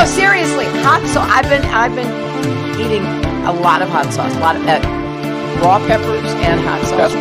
No, seriously, hot sauce. I've been eating a lot of hot sauce, a lot of raw peppers and hot sauce.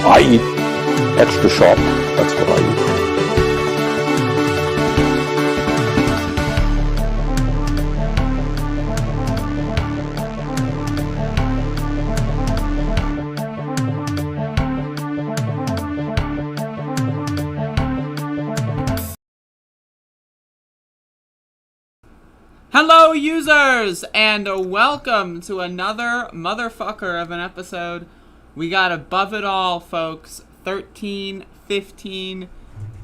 I eat extra sharp. That's what I eat. Hello, users, and welcome to another motherfucker of an episode. We got Above It All, folks. 1315.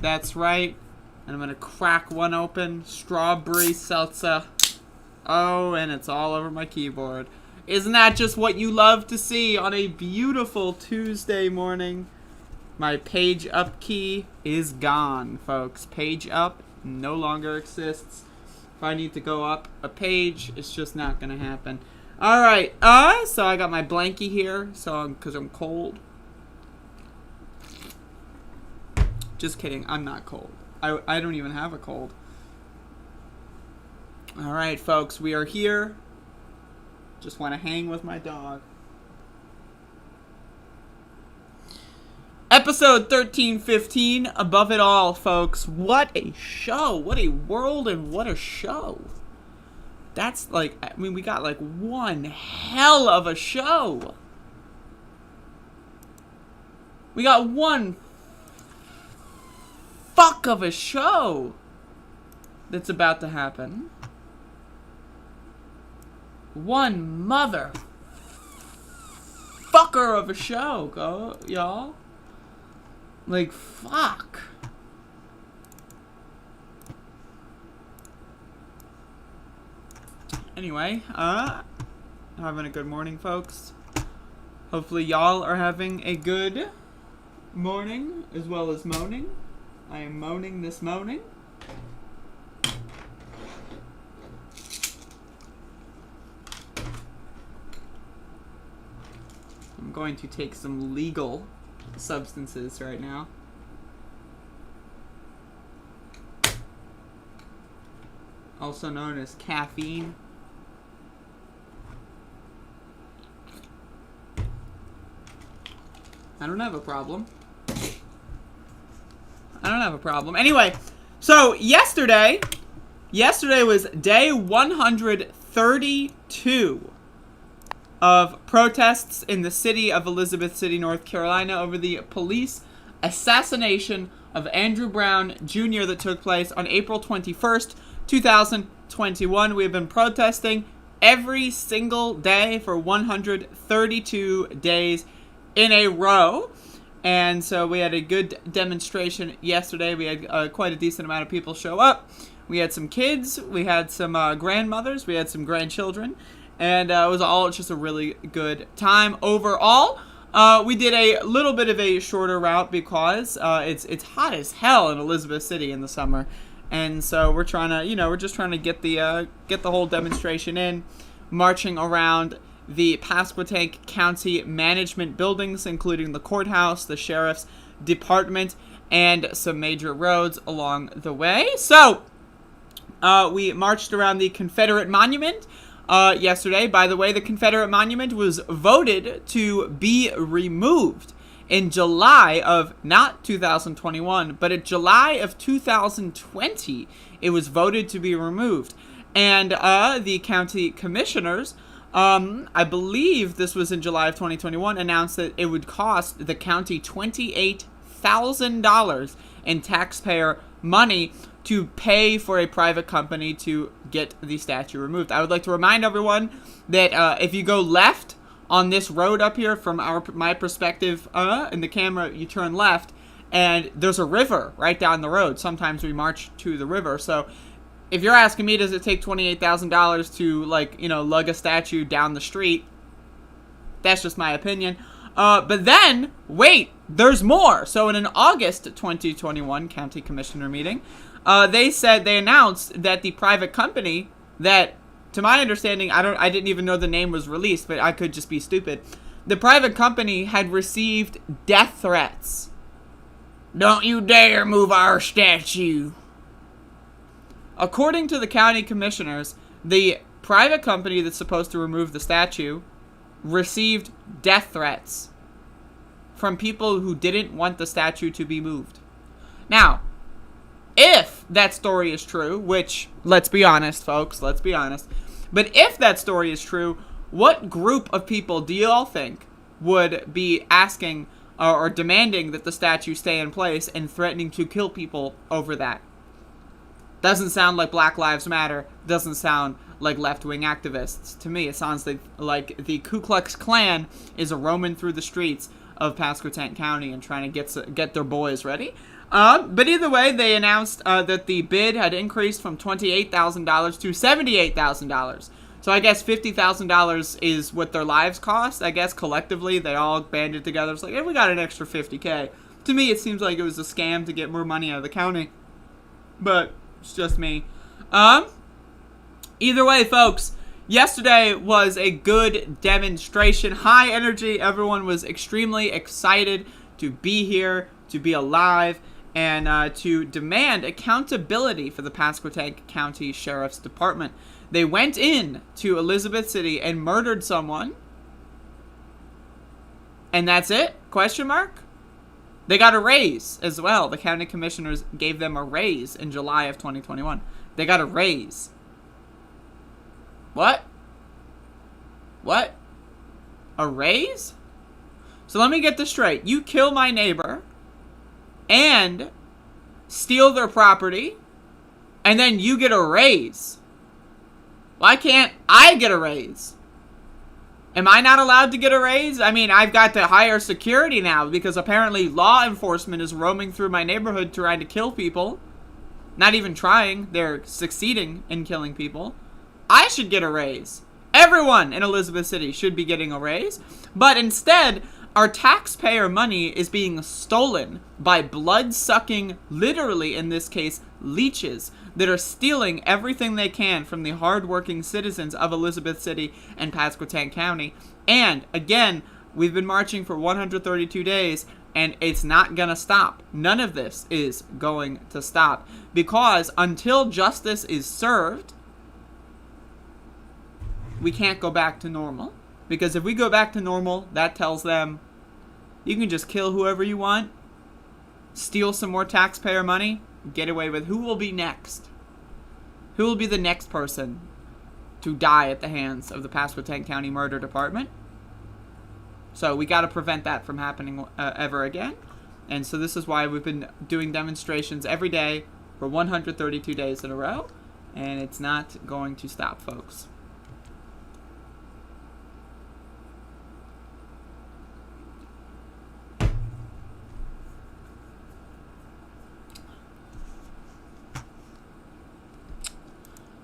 That's right. And I'm going to crack one open. Strawberry seltzer. Oh, and it's all over my keyboard. Isn't that just what you love to see on a beautiful Tuesday morning? My page up key is gone, folks. Page up no longer exists. If I need to go up a page, it's just not going to happen. Alright, so I got my blankie here, because I'm cold. Just kidding, I'm not cold. I don't even have a cold. Alright, folks, we are here. Just want to hang with my dog. Episode 1315, Above It All, folks. What a show, what a world, and what a show. That's like, I mean, we got like one hell of a show. We got one fuck of a show that's about to happen. One mother fucker of a show, y'all. Like, fuck. Anyway, having a good morning, folks. Hopefully y'all are having a good morning, as well as moaning. I am moaning this morning. I'm going to take some legal substances right now. Also known as caffeine. I don't have a problem. Anyway, so yesterday was day 132 of protests in the city of Elizabeth City, North Carolina over the police assassination of Andrew Brown Jr. that took place on April 21st, 2021. We have been protesting every single day for 132 days in a row. And so we had a good demonstration yesterday. We had quite a decent amount of people show up. We had some kids. We had some grandmothers. We had some grandchildren. And it was all just a really good time overall. We did a little bit of a shorter route because it's hot as hell in Elizabeth City in the summer. And so we're trying to, we're just trying to get the whole demonstration in, marching around the Pasquotank County management buildings, including the courthouse, the sheriff's department, and some major roads along the way. So, we marched around the Confederate Monument yesterday. By the way, the Confederate Monument was voted to be removed in July of, not 2021, but in July of 2020, it was voted to be removed. And the county commissioners, I believe this was in July of 2021, announced that it would cost the county $28,000 in taxpayer money to pay for a private company to get the statue removed. I would like to remind everyone that if you go left on this road up here from my perspective in the camera, you turn left, and there's a river right down the road. Sometimes we march to the river, so if you're asking me, does it take $28,000 to, lug a statue down the street? That's just my opinion. But then, wait, there's more. So in an August 2021 county commissioner meeting, they announced that the private company that, to my understanding, I didn't even know the name was released, but I could just be stupid. The private company had received death threats. Don't you dare move our statue. According to the county commissioners, the private company that's supposed to remove the statue received death threats from people who didn't want the statue to be moved. Now, if that story is true, which, let's be honest, folks, let's be honest, but if that story is true, what group of people do you all think would be asking or demanding that the statue stay in place and threatening to kill people over that? Doesn't sound like Black Lives Matter. Doesn't sound like left-wing activists. To me, it sounds like the Ku Klux Klan is roaming through the streets of Pasquotank County and trying to get their boys ready. But either way, they announced that the bid had increased from $28,000 to $78,000. So I guess $50,000 is what their lives cost. I guess collectively they all banded together. It's like, hey, we got an extra $50K. To me, it seems like it was a scam to get more money out of the county. But it's just me. Either way, folks, yesterday was a good demonstration. High energy. Everyone was extremely excited to be here, to be alive, and to demand accountability for the Pasquotank County Sheriff's Department. They went in to Elizabeth City and murdered someone. And that's it? Question mark? They got a raise as well. The county commissioners gave them a raise in July of 2021. They got a raise. What? What? A raise? So let me get this straight. You kill my neighbor and steal their property, and then you get a raise. Why can't I get a raise? Am I not allowed to get a raise? I mean, I've got to hire security now because apparently law enforcement is roaming through my neighborhood trying to kill people. Not even trying. They're succeeding in killing people. I should get a raise. Everyone in Elizabeth City should be getting a raise. But instead, our taxpayer money is being stolen by blood-sucking, literally in this case, leeches that are stealing everything they can from the hard-working citizens of Elizabeth City and Pasquotank County. And, again, we've been marching for 132 days, and it's not gonna stop. None of this is going to stop. Because until justice is served, we can't go back to normal. Because if we go back to normal, that tells them you can just kill whoever you want, steal some more taxpayer money, get away with who will be next. Who will be the next person to die at the hands of the Pasquotank County Murder Department? So we got to prevent that from happening ever again. And so this is why we've been doing demonstrations every day for 132 days in a row. And it's not going to stop, folks.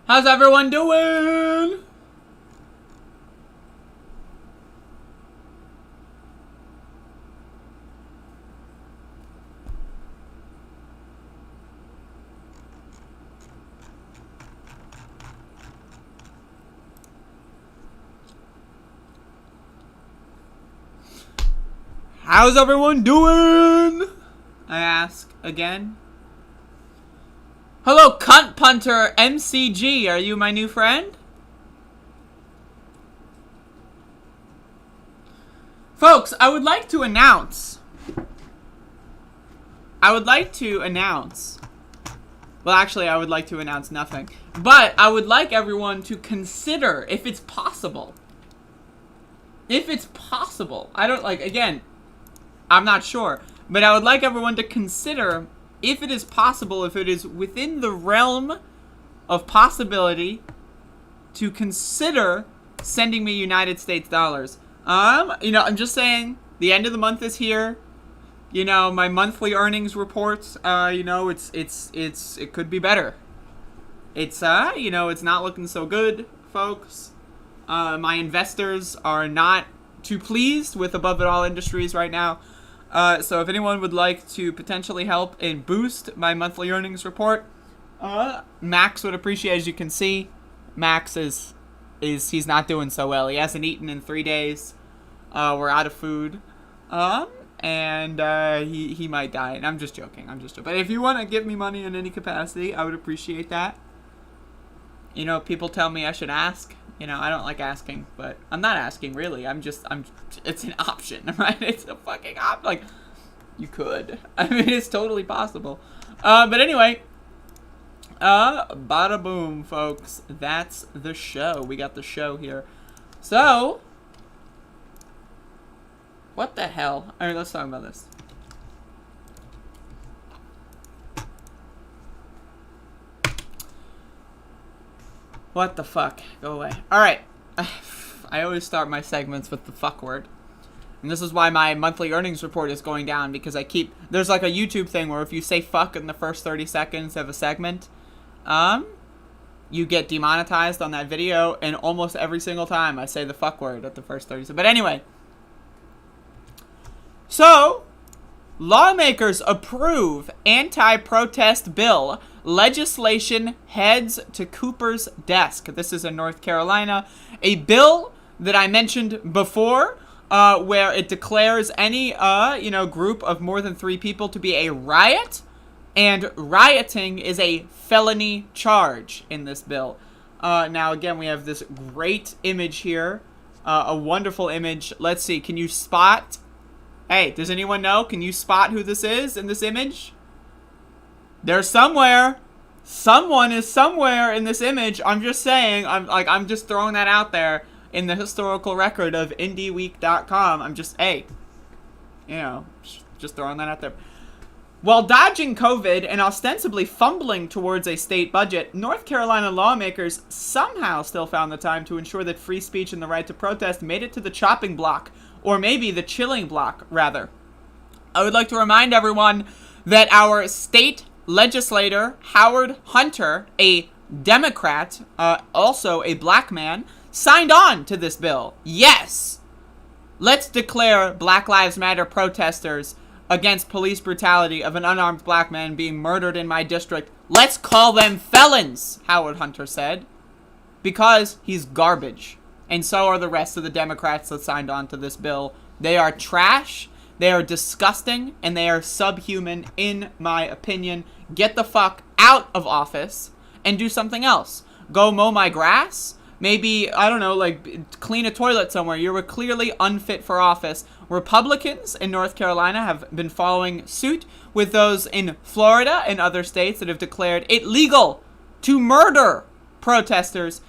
How's everyone doing? How's everyone doing? I ask again. Hello, Cunt Punter MCG. Are you my new friend? Folks, I would like to announce. Well, actually, I would like to announce nothing. But I would like everyone to consider if it's possible. If it's possible. Again, I'm not sure. But I would like everyone to consider if it is possible, if it is within the realm of possibility to consider sending me United States dollars. I'm just saying, the end of the month is here. My monthly earnings reports, it could be better. It's not looking so good, folks. My investors are not too pleased with Above It All Industries right now. So if anyone would like to potentially help and boost my monthly earnings report, Max would appreciate. As you can see, Max is he's not doing so well. He hasn't eaten in 3 days. We're out of food. And he might die. And I'm just joking. But if you want to give me money in any capacity, I would appreciate that. You know, people tell me I should ask. You know, I don't like asking, but I'm not asking really. It's an option, right? It's a fucking option. Like, you could. I mean, it's totally possible. But anyway, bada boom, folks. That's the show. We got the show here. So, what the hell? All right, let's talk about this. What the fuck? Go away. Alright. I always start my segments with the fuck word. And this is why my monthly earnings report is going down, because there's like a YouTube thing where if you say fuck in the first 30 seconds of a segment, you get demonetized on that video, and almost every single time I say the fuck word at the first 30 seconds. But anyway. So, lawmakers approve anti-protest bill. Legislation heads to Cooper's desk. This is in North Carolina. A bill that I mentioned before, where it declares any, group of more than 3 people to be a riot. And rioting is a felony charge in this bill. Now, again, we have this great image here. A wonderful image. Let's see. Can you spot... Hey, does anyone know? Can you spot who this is in this image? They're somewhere. Someone is somewhere in this image. I'm just saying. I'm just throwing that out there in the historical record of IndieWeek.com. I'm just, hey, just throwing that out there. While dodging COVID and ostensibly fumbling towards a state budget, North Carolina lawmakers somehow still found the time to ensure that free speech and the right to protest made it to the chopping block, or maybe the chilling block, rather. I would like to remind everyone that our state legislator, Howard Hunter, a Democrat, also a black man, signed on to this bill. Yes! Let's declare Black Lives Matter protesters against police brutality of an unarmed black man being murdered in my district. Let's call them felons, Howard Hunter said. Because he's garbage. And so are the rest of the Democrats that signed on to this bill. They are trash. They are disgusting, and they are subhuman, in my opinion. Get the fuck out of office and do something else. Go mow my grass. Maybe, I don't know, like clean a toilet somewhere. You were clearly unfit for office. Republicans in North Carolina have been following suit with those in Florida and other states that have declared it legal to murder protesters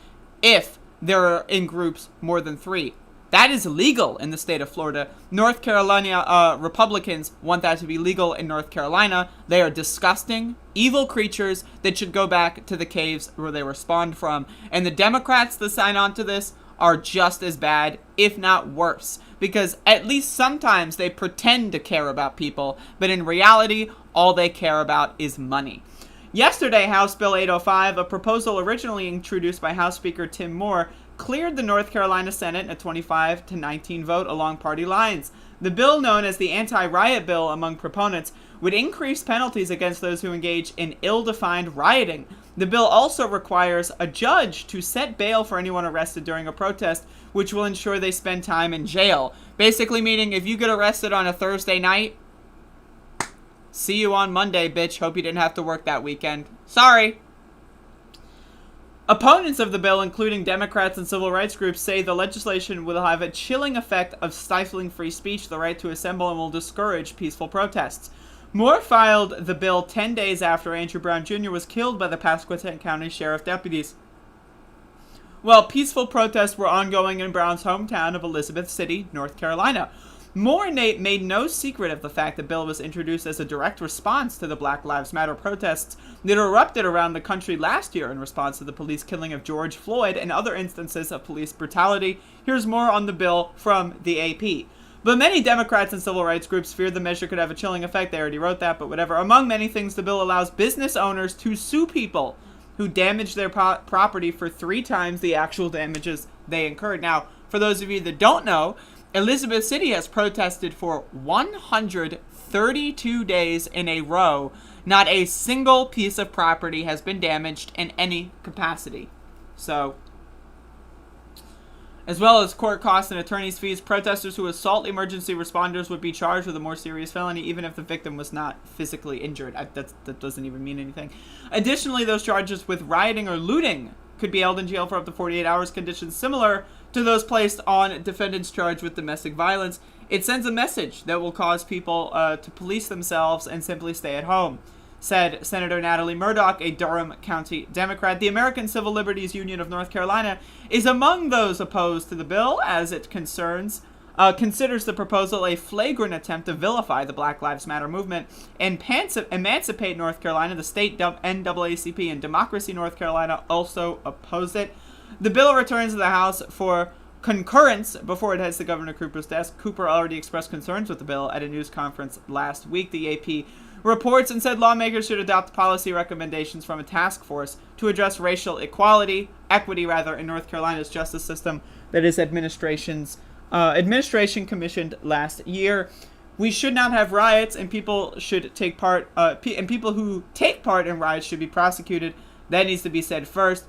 if they're in groups more than 3. That is legal in the state of Florida. North Carolina Republicans want that to be legal in North Carolina. They are disgusting, evil creatures that should go back to the caves where they were spawned from. And the Democrats that sign on to this are just as bad, if not worse. Because at least sometimes they pretend to care about people, but in reality, all they care about is money. Yesterday, House Bill 805, a proposal originally introduced by House Speaker Tim Moore, cleared the North Carolina Senate in a 25-19 vote along party lines. The bill, known as the anti-riot bill among proponents, would increase penalties against those who engage in ill-defined rioting. The bill also requires a judge to set bail for anyone arrested during a protest, which will ensure they spend time in jail. Basically meaning, if you get arrested on a Thursday night, see you on Monday, bitch. Hope you didn't have to work that weekend. Sorry. Opponents of the bill, including Democrats and civil rights groups, say the legislation will have a chilling effect of stifling free speech, the right to assemble, and will discourage peaceful protests. Moore filed the bill 10 days after Andrew Brown Jr. was killed by the Pasquotank County Sheriff deputies. While peaceful protests were ongoing in Brown's hometown of Elizabeth City, North Carolina. Moore made no secret of the fact the bill was introduced as a direct response to the Black Lives Matter protests that erupted around the country last year in response to the police killing of George Floyd and other instances of police brutality. Here's more on the bill from the AP. But many Democrats and civil rights groups feared the measure could have a chilling effect. They already wrote that, but whatever. Among many things, the bill allows business owners to sue people who damage their property for 3 times the actual damages they incurred. Now, for those of you that don't know, Elizabeth City has protested for 132 days in a row. Not a single piece of property has been damaged in any capacity. So, as well as court costs and attorney's fees, protesters who assault emergency responders would be charged with a more serious felony, even if the victim was not physically injured. That doesn't even mean anything. Additionally, those charges with rioting or looting could be held in jail for up to 48 hours, conditions similar to those placed on defendants charged with domestic violence. It sends a message that will cause people to police themselves and simply stay at home, said Senator Natalie Murdoch, a Durham County Democrat. The American Civil Liberties Union of North Carolina is among those opposed to the bill, as it considers the proposal a flagrant attempt to vilify the Black Lives Matter movement and emancipate North Carolina. The state NAACP and Democracy North Carolina also oppose it. The bill returns to the House for concurrence before it heads to Governor Cooper's desk. Cooper already expressed concerns with the bill at a news conference last week. The AP reports and said lawmakers should adopt policy recommendations from a task force to address racial equity, in North Carolina's justice system that is administration commissioned last year. We should not have riots, and people should take part, and people who take part in riots should be prosecuted. That needs to be said first.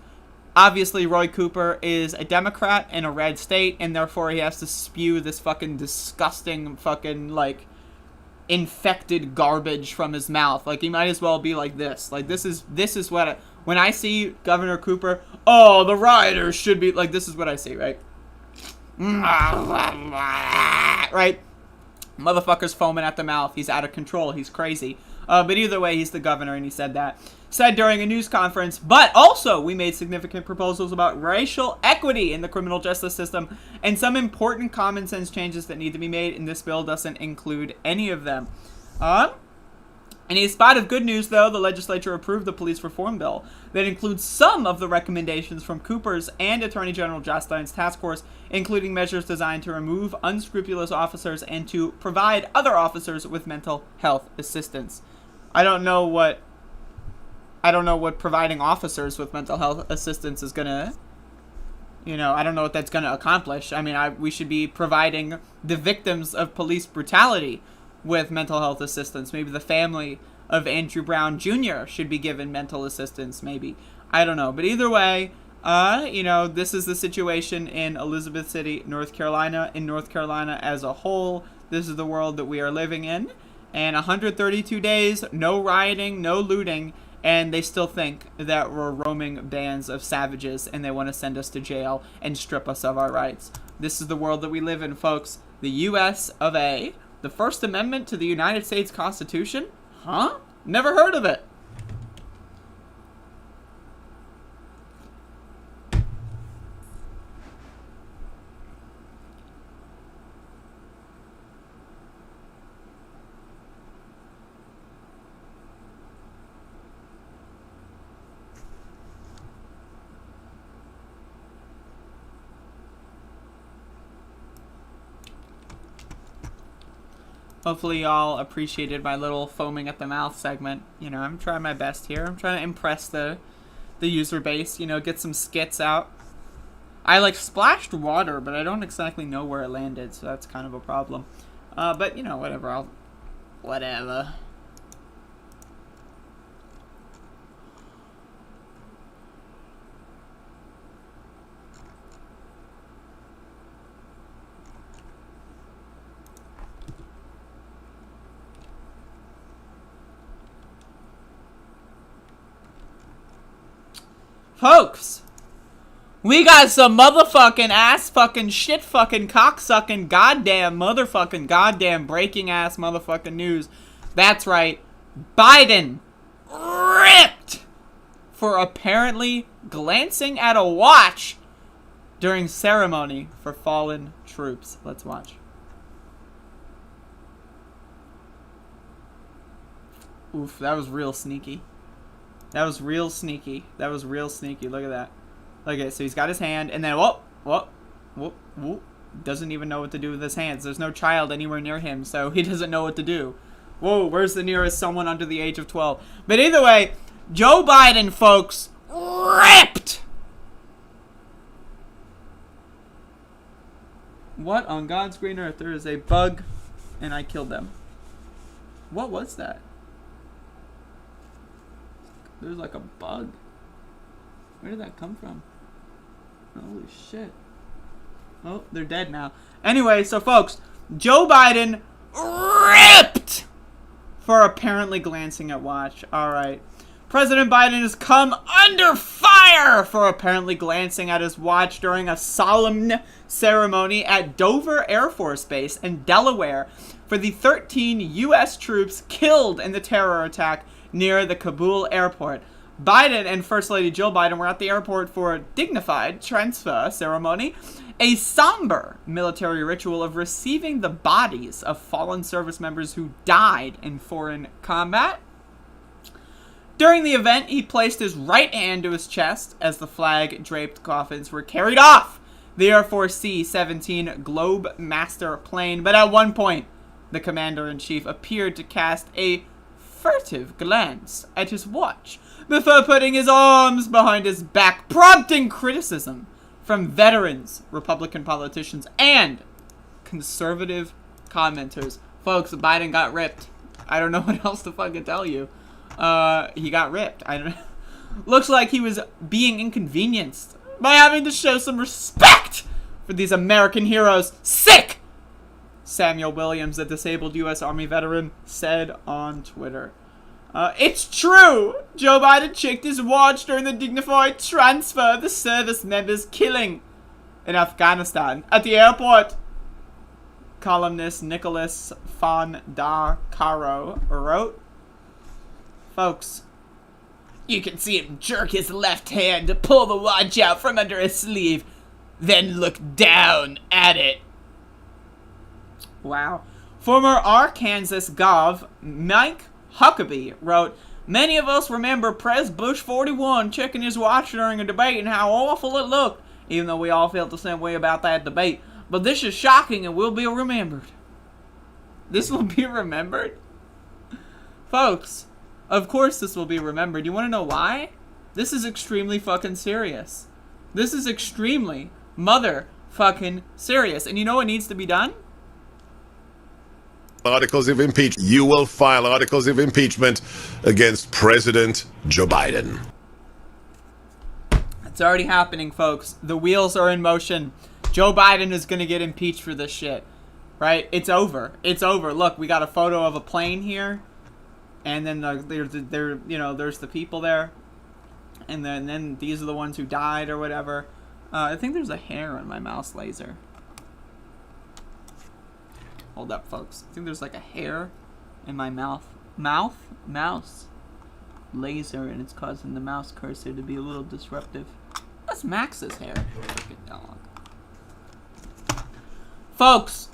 Obviously, Roy Cooper is a Democrat in a red state, and therefore he has to spew this fucking disgusting fucking, like, infected garbage from his mouth. Like, he might as well be like this. Like, this is what when I see Governor Cooper, oh, the rioters should be, like, this is what I see, right? Right? Motherfucker's foaming at the mouth. He's out of control. He's crazy. But either way, he's the governor, and he said that. Said during a news conference, but also we made significant proposals about racial equity in the criminal justice system and some important common sense changes that need to be made, and this bill doesn't include any of them. In a spot of good news, though, the legislature approved the police reform bill that includes some of the recommendations from Cooper's and Attorney General Josh Stein's task force, including measures designed to remove unscrupulous officers and to provide other officers with mental health assistance. I don't know what providing officers with mental health assistance is gonna, I don't know what that's gonna accomplish. I mean, we should be providing the victims of police brutality with mental health assistance. Maybe the family of Andrew Brown Jr. should be given mental assistance, maybe. I don't know. But either way, this is the situation in Elizabeth City, North Carolina. In North Carolina as a whole, this is the world that we are living in. And 132 days, no rioting, no looting, and they still think that we're roaming bands of savages and they want to send us to jail and strip us of our rights. This is the world that we live in, folks. The U.S. of A. The First Amendment to the United States Constitution? Huh? Never heard of it. Hopefully y'all appreciated my little foaming at the mouth segment. I'm trying my best here. I'm trying to impress the user base, get some skits out. I splashed water, but I don't exactly know where it landed, so that's kind of a problem. But whatever, whatever. Folks, we got some motherfucking ass fucking shit fucking cocksucking goddamn motherfucking goddamn breaking ass motherfucking news. That's right, Biden ripped for apparently glancing at a watch during ceremony for fallen troops. Let's watch. Oof, that was real sneaky. That was real sneaky. Look at that. Okay, so he's got his hand, and then whoop. Doesn't even know what to do with his hands. There's no child anywhere near him, so he doesn't know what to do. Whoa, where's the nearest someone under the age of 12? But either way, Joe Biden, folks, ripped What on God's green earth? There is a bug, and I killed them. What was that? There's like a bug. Where did that come from? Holy shit. Oh, they're dead now. Anyway, so folks, Joe Biden ripped for apparently glancing at watch. Alright. President Biden has come under fire for apparently glancing at his watch during a solemn ceremony at Dover Air Force Base in Delaware for the 13 U.S. troops killed in the terror attack near the Kabul airport. Biden and First Lady Jill Biden were at the airport for a dignified transfer ceremony, a somber military ritual of receiving the bodies of fallen service members who died in foreign combat. During the event, he placed his right hand to his chest as the flag-draped coffins were carried off the Air Force C-17 Globemaster plane, but at one point, the commander-in-chief appeared to cast a furtive glance at his watch before putting his arms behind his back, prompting criticism from veterans, Republican politicians, and conservative commenters. Folks, Biden got ripped. I don't know what else to fucking tell you. He got ripped. I don't know. Looks like he was being inconvenienced by having to show some respect for these American heroes. Sick! Samuel Williams, a disabled U.S. Army veteran, said on Twitter. It's true! Joe Biden checked his watch during the dignified transfer of the service members' killing in Afghanistan at the airport. Columnist Nicholas von der Caro wrote, folks, you can see him jerk his left hand to pull the watch out from under his sleeve, then look down at it. Wow. Former Arkansas Gov. Mike Huckabee wrote, many of us remember Pres Bush 41 checking his watch during a debate and how awful it looked, even though we all felt the same way about that debate. But this is shocking and will be remembered. This will be remembered? Folks, of course this will be remembered. You want to know why? This is extremely fucking serious. This is extremely motherfucking serious. And you know what needs to be done? Articles of impeachment. You will file articles of impeachment against President Joe Biden. It's already happening, folks. The wheels are in motion. Joe Biden is going to get impeached for this shit. Right? It's over. It's over. Look, we got a photo of a plane here. And then there's the people there. And then these are the ones who died or whatever. I think there's a hair on my mouse laser. Hold up, folks. I think there's like a hair in my mouse laser, and it's causing the mouse cursor to be a little disruptive. That's Max's hair. Freaking dog. Folks,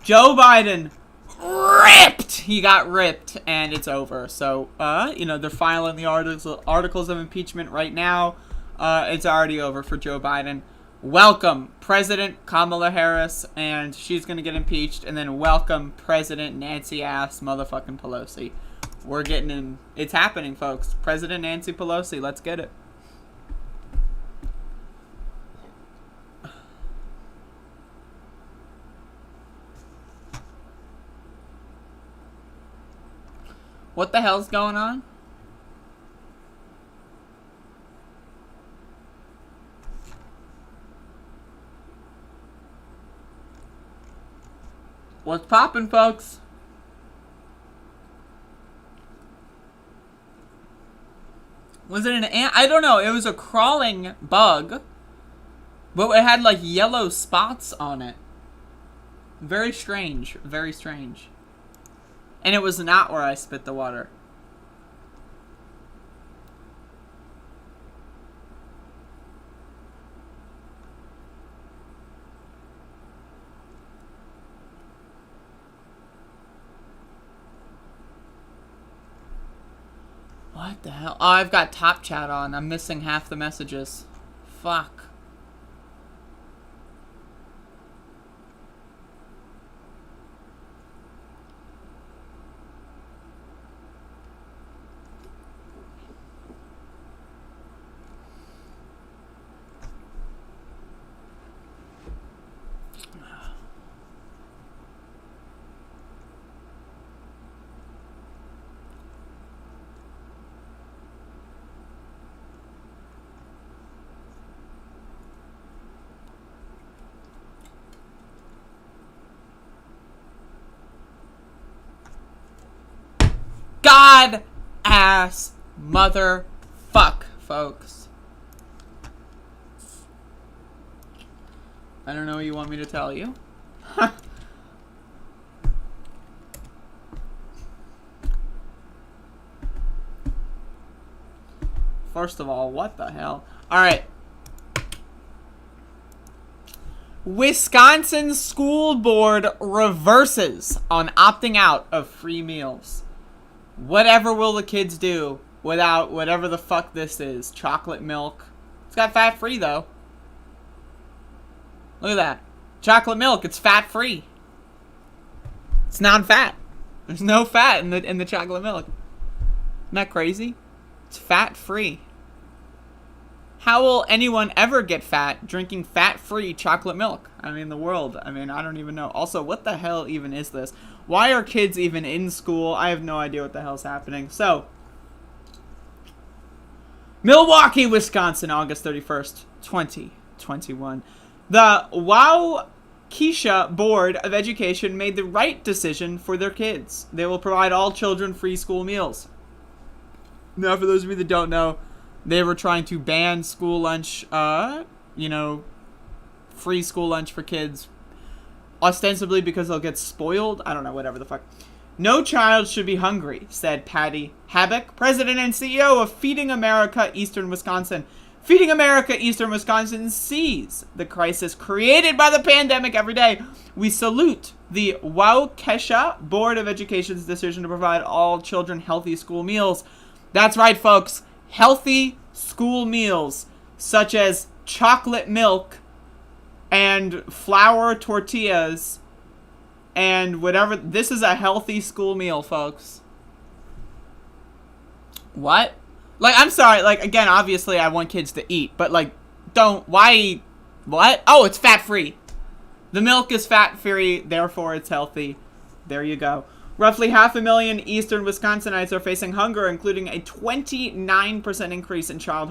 Joe Biden ripped. He got ripped, and it's over. So, they're filing the articles of impeachment right now. It's already over for Joe Biden. Welcome President Kamala Harris, and she's gonna get impeached, and then welcome President Nancy ass motherfucking Pelosi. We're getting in. It's happening, folks. President Nancy Pelosi, let's get it. What the hell's going on? What's poppin', folks? Was it an ant? I don't know. It was a crawling bug. But it had like yellow spots on it. Very strange. Very strange. And it was not where I spit the water. What the hell? Oh, I've got top chat on. I'm missing half the messages. Fuck. bad-ass motherfuck, folks. I don't know what you want me to tell you. First of all, what the hell? Alright. Wisconsin School Board reverses on opting out of free meals. Whatever will the kids do without whatever the fuck this is? Chocolate milk. It's got fat free though. Look at that. Chocolate milk, it's fat free. It's non-fat. There's no fat in the chocolate milk. Isn't that crazy? It's fat free. How will anyone ever get fat drinking fat-free chocolate milk? I mean, the world. I mean, I don't even know. Also, what the hell even is this? Why are kids even in school? I have no idea what the hell's happening. So, Milwaukee, Wisconsin, August 31st, 2021. The Waukesha Board of Education made the right decision for their kids. They will provide all children free school meals. Now, for those of you that don't know, they were trying to ban school lunch, free school lunch for kids, ostensibly because they'll get spoiled. I don't know, whatever the fuck. No child should be hungry, said Patty Habak, president and CEO of Feeding America Eastern Wisconsin. Feeding America Eastern Wisconsin sees the crisis created by the pandemic every day. We salute the Waukesha Board of Education's decision to provide all children healthy school meals. That's right, folks. Healthy school meals, such as chocolate milk and flour tortillas and whatever. This is a healthy school meal, folks. What? Like, I'm sorry. Like, again, obviously I want kids to eat, but like, why? What? Oh, it's fat-free. The milk is fat-free, therefore it's healthy. There you go. Roughly 500,000 eastern Wisconsinites are facing hunger, including a 29% increase in child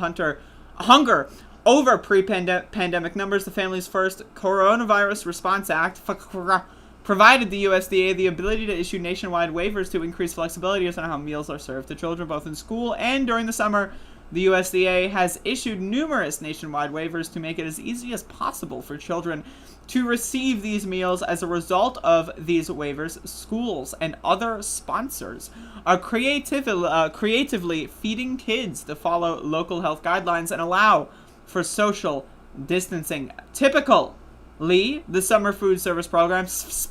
hunger over pre-pandemic numbers. The Family's First Coronavirus Response Act provided the USDA the ability to issue nationwide waivers to increase flexibility on how meals are served to children, both in school and during the summer. The USDA has issued numerous nationwide waivers to make it as easy as possible for children to receive these meals. As a result of these waivers, schools and other sponsors are creatively feeding kids to follow local health guidelines and allow for social distancing. Typically, the summer food service programs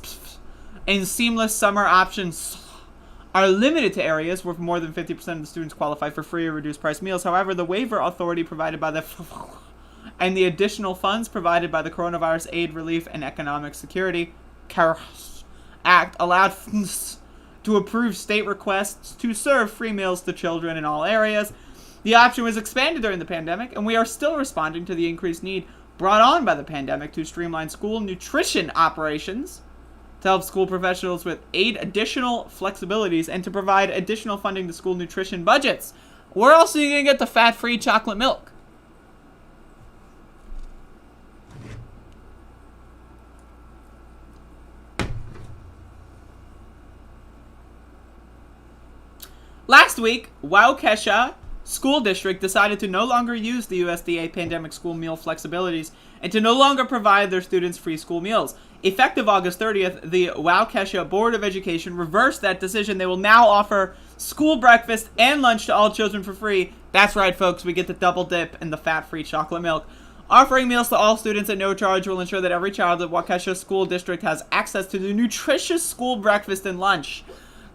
and seamless summer options are limited to areas where more than 50% of the students qualify for free or reduced price meals. However, the waiver authority provided by the and the additional funds provided by the Coronavirus Aid, Relief, and Economic Security Act allowed to approve state requests to serve free meals to children in all areas. The option was expanded during the pandemic, and we are still responding to the increased need brought on by the pandemic to streamline school nutrition operations, to help school professionals with additional flexibilities, and to provide additional funding to school nutrition budgets. Where else are you going to get the fat-free chocolate milk? Last week, Waukesha School District decided to no longer use the USDA pandemic school meal flexibilities and to no longer provide their students free school meals. Effective August 30th, the Waukesha Board of Education reversed that decision. They will now offer school breakfast and lunch to all children for free. That's right, folks. We get the double dip and the fat-free chocolate milk. Offering meals to all students at no charge will ensure that every child at Waukesha School District has access to the nutritious school breakfast and lunch,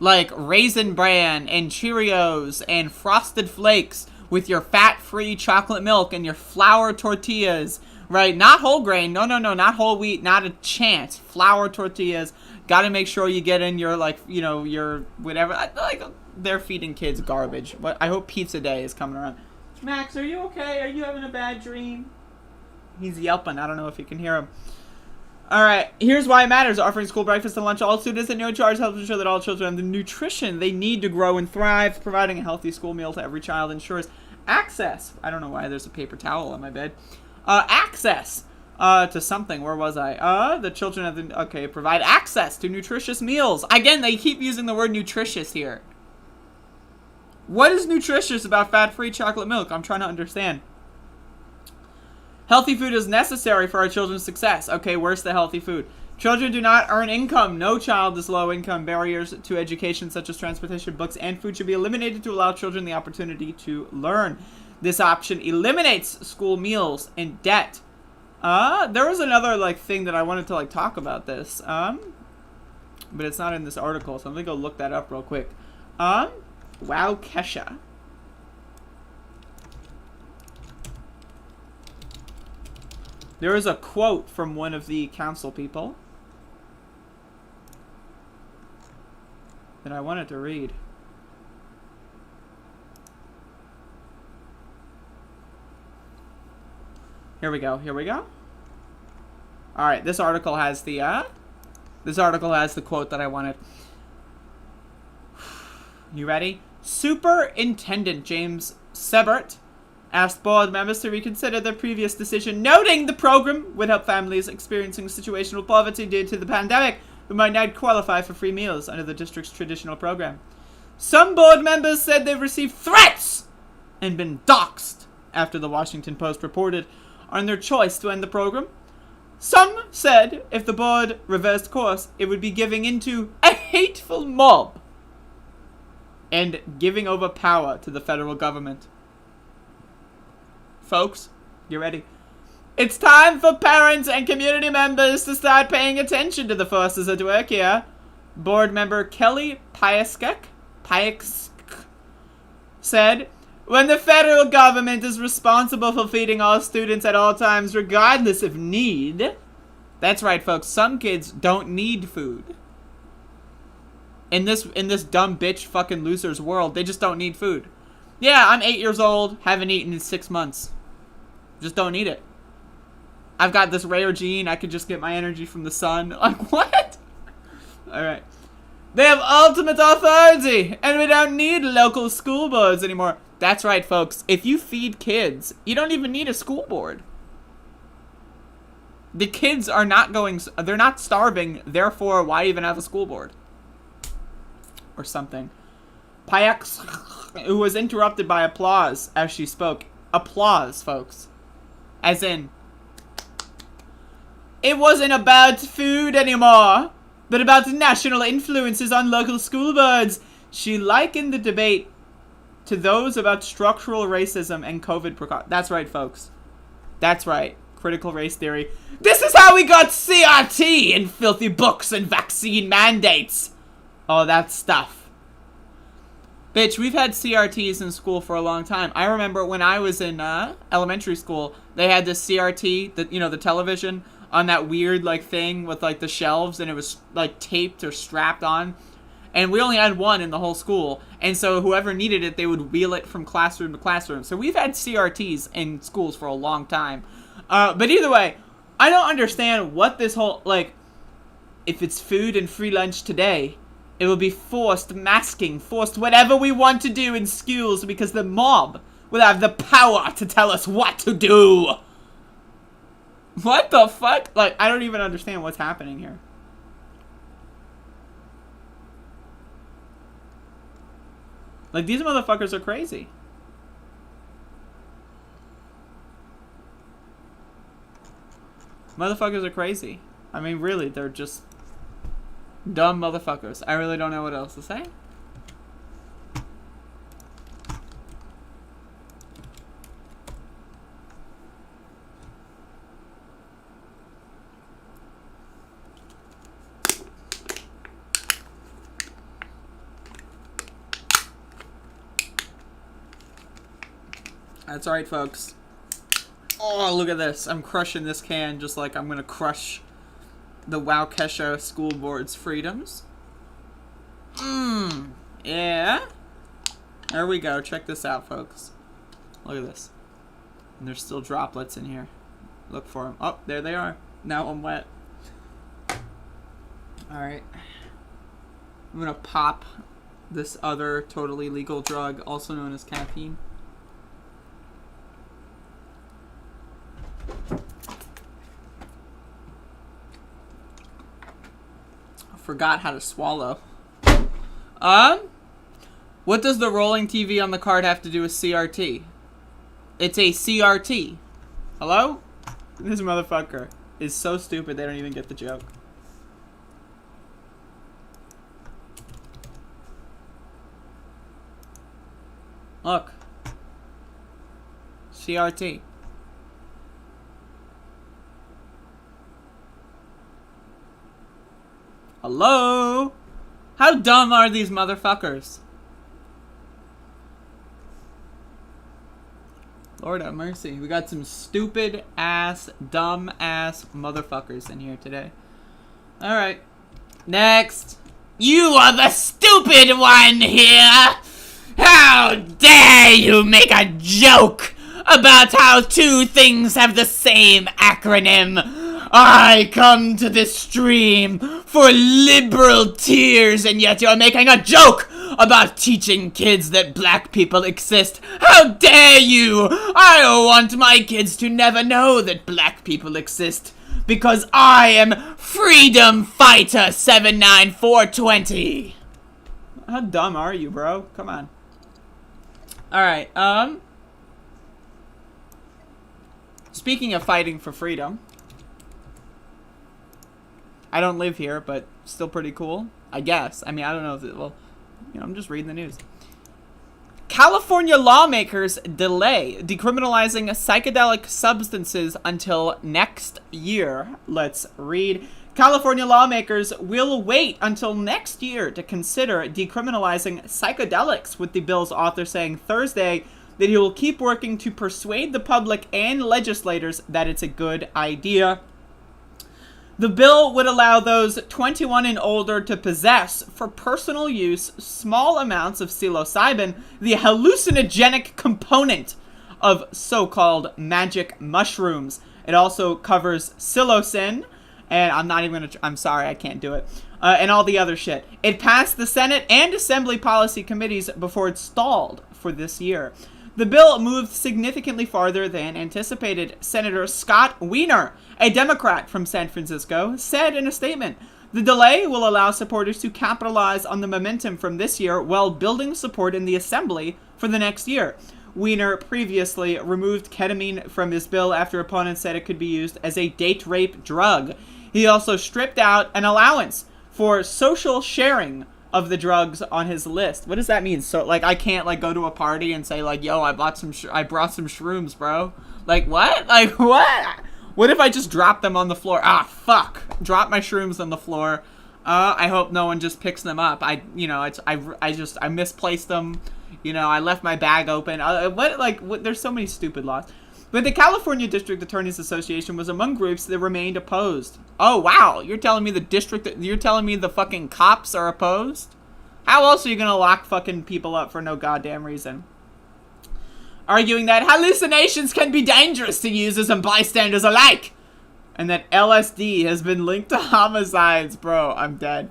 like Raisin Bran and Cheerios and Frosted Flakes with your fat-free chocolate milk and your flour tortillas, right? Not whole grain. No, not whole wheat. Not a chance. Flour tortillas. Got to make sure you get in your, your whatever. They're feeding kids garbage. But I hope Pizza Day is coming around. Max, are you okay? Are you having a bad dream? He's yelping. I don't know if you can hear him. Alright, here's why it matters. Offering school breakfast and lunch to all students at no charge helps ensure that all children have the nutrition they need to grow and thrive. Providing a healthy school meal to every child ensures access. I don't know why there's a paper towel on my bed. Access to something. Where was I? The children have the... Okay, provide access to nutritious meals. Again, they keep using the word nutritious here. What is nutritious about fat-free chocolate milk? I'm trying to understand. Healthy food is necessary for our children's success. Okay, where's the healthy food? Children do not earn income. No child is low income. Barriers to education such as transportation, books, and food should be eliminated to allow children the opportunity to learn. This option eliminates school meals and debt. There was another thing that I wanted to talk about this. But it's not in this article, so I'm gonna go look that up real quick. Wow, Kesha. There is a quote from one of the council people that I wanted to read. Here we go. Here we go. All right, this article has the quote that I wanted. You ready? Superintendent James Sebert asked board members to reconsider their previous decision, noting the program would help families experiencing situational poverty due to the pandemic who might not qualify for free meals under the district's traditional program. Some board members said they've received threats and been doxxed after the Washington Post reported on their choice to end the program. Some said if the board reversed course, it would be giving into a hateful mob and giving over power to the federal government. Folks, you ready? It's time for parents and community members to start paying attention to the forces at work here. Board member Kelly Payeksk said, when the federal government is responsible for feeding all students at all times, regardless of need. That's right, folks. Some kids don't need food. In this dumb bitch fucking loser's world, they just don't need food. Yeah, I'm 8 years old, haven't eaten in 6 months. Just don't need it. I've got this rare gene, I could just get my energy from the sun. Like, what? Alright. They have ultimate authority, and we don't need local school boards anymore. That's right, folks. If you feed kids, you don't even need a school board. The kids are not they're not starving, therefore why even have a school board? Or something. Payeksk, who was interrupted by applause as she spoke. Applause, folks. As in, it wasn't about food anymore, but about national influences on local school boards. She likened the debate to those about structural racism and COVID precautions. That's right, folks. That's right. Critical race theory. This is how we got CRT and filthy books and vaccine mandates. All that stuff. Bitch, we've had CRTs in school for a long time. I remember when I was in elementary school, they had this CRT, the television, on that weird thing with the shelves, and it was taped or strapped on. And we only had one in the whole school. And so whoever needed it, they would wheel it from classroom to classroom. So we've had CRTs in schools for a long time. But either way, I don't understand what this whole, if it's food and free lunch today, it will be forced masking, forced whatever we want to do in schools because the mob will have the power to tell us what to do. What the fuck? I don't even understand what's happening here. These motherfuckers are crazy. Motherfuckers are crazy. I mean, really, they're just dumb motherfuckers. I really don't know what else to say. That's right, folks. Oh, look at this. I'm crushing this can just like I'm gonna crush the Waukesha School Board's freedoms. Yeah. There we go. Check this out, folks. Look at this. And there's still droplets in here. Look for them. Oh, there they are. Now I'm wet. Alright. I'm gonna pop this other totally legal drug, also known as caffeine. Forgot how to swallow. What does the rolling TV on the card have to do with CRT? It's a CRT. Hello? This motherfucker is so stupid they don't even get the joke. Look. CRT. Hello? How dumb are these motherfuckers? Lord have mercy. We got some stupid ass, dumb ass motherfuckers in here today. Alright. Next. You are the stupid one here! How dare you make a joke about how two things have the same acronym? I come to this stream for liberal tears, and yet you're making a joke about teaching kids that black people exist. How dare you! I want my kids to never know that black people exist, because I am Freedom Fighter 79420. How dumb are you, bro? Come on. Alright, speaking of fighting for freedom, I don't live here, but still pretty cool, I guess. I mean, I don't know if it, well, you know, I'm just reading the news. California lawmakers delay decriminalizing psychedelic substances until next year. Let's read. California lawmakers will wait until next year to consider decriminalizing psychedelics, with the bill's author saying Thursday that he will keep working to persuade the public and legislators that it's a good idea. The bill would allow those 21 and older to possess, for personal use, small amounts of psilocybin, the hallucinogenic component of so-called magic mushrooms. It also covers psilocin, and I'm not even gonna, I'm sorry, I can't do it, and all the other shit. It passed the Senate and Assembly policy committees before it stalled for this year. The bill moved significantly farther than anticipated. Senator Scott Wiener, a Democrat from San Francisco, said in a statement, the delay will allow supporters to capitalize on the momentum from this year while building support in the Assembly for the next year. Wiener previously removed ketamine from his bill after opponents said it could be used as a date rape drug. He also stripped out an allowance for social sharing of the drugs on his list. What does that mean? So, like, I can't, like, go to a party and say, like, yo, I brought some shrooms, bro. Like, what? Like, what? What if I just drop them on the floor? Ah, fuck. Drop my shrooms on the floor. I hope no one just picks them up. I misplaced them. You know, I left my bag open. There's so many stupid laws. But the California District Attorneys Association was among groups that remained opposed. Oh, wow. You're telling me the fucking cops are opposed? How else are you gonna lock fucking people up for no goddamn reason? Arguing that hallucinations can be dangerous to users and bystanders alike. And that LSD has been linked to homicides. Bro, I'm dead.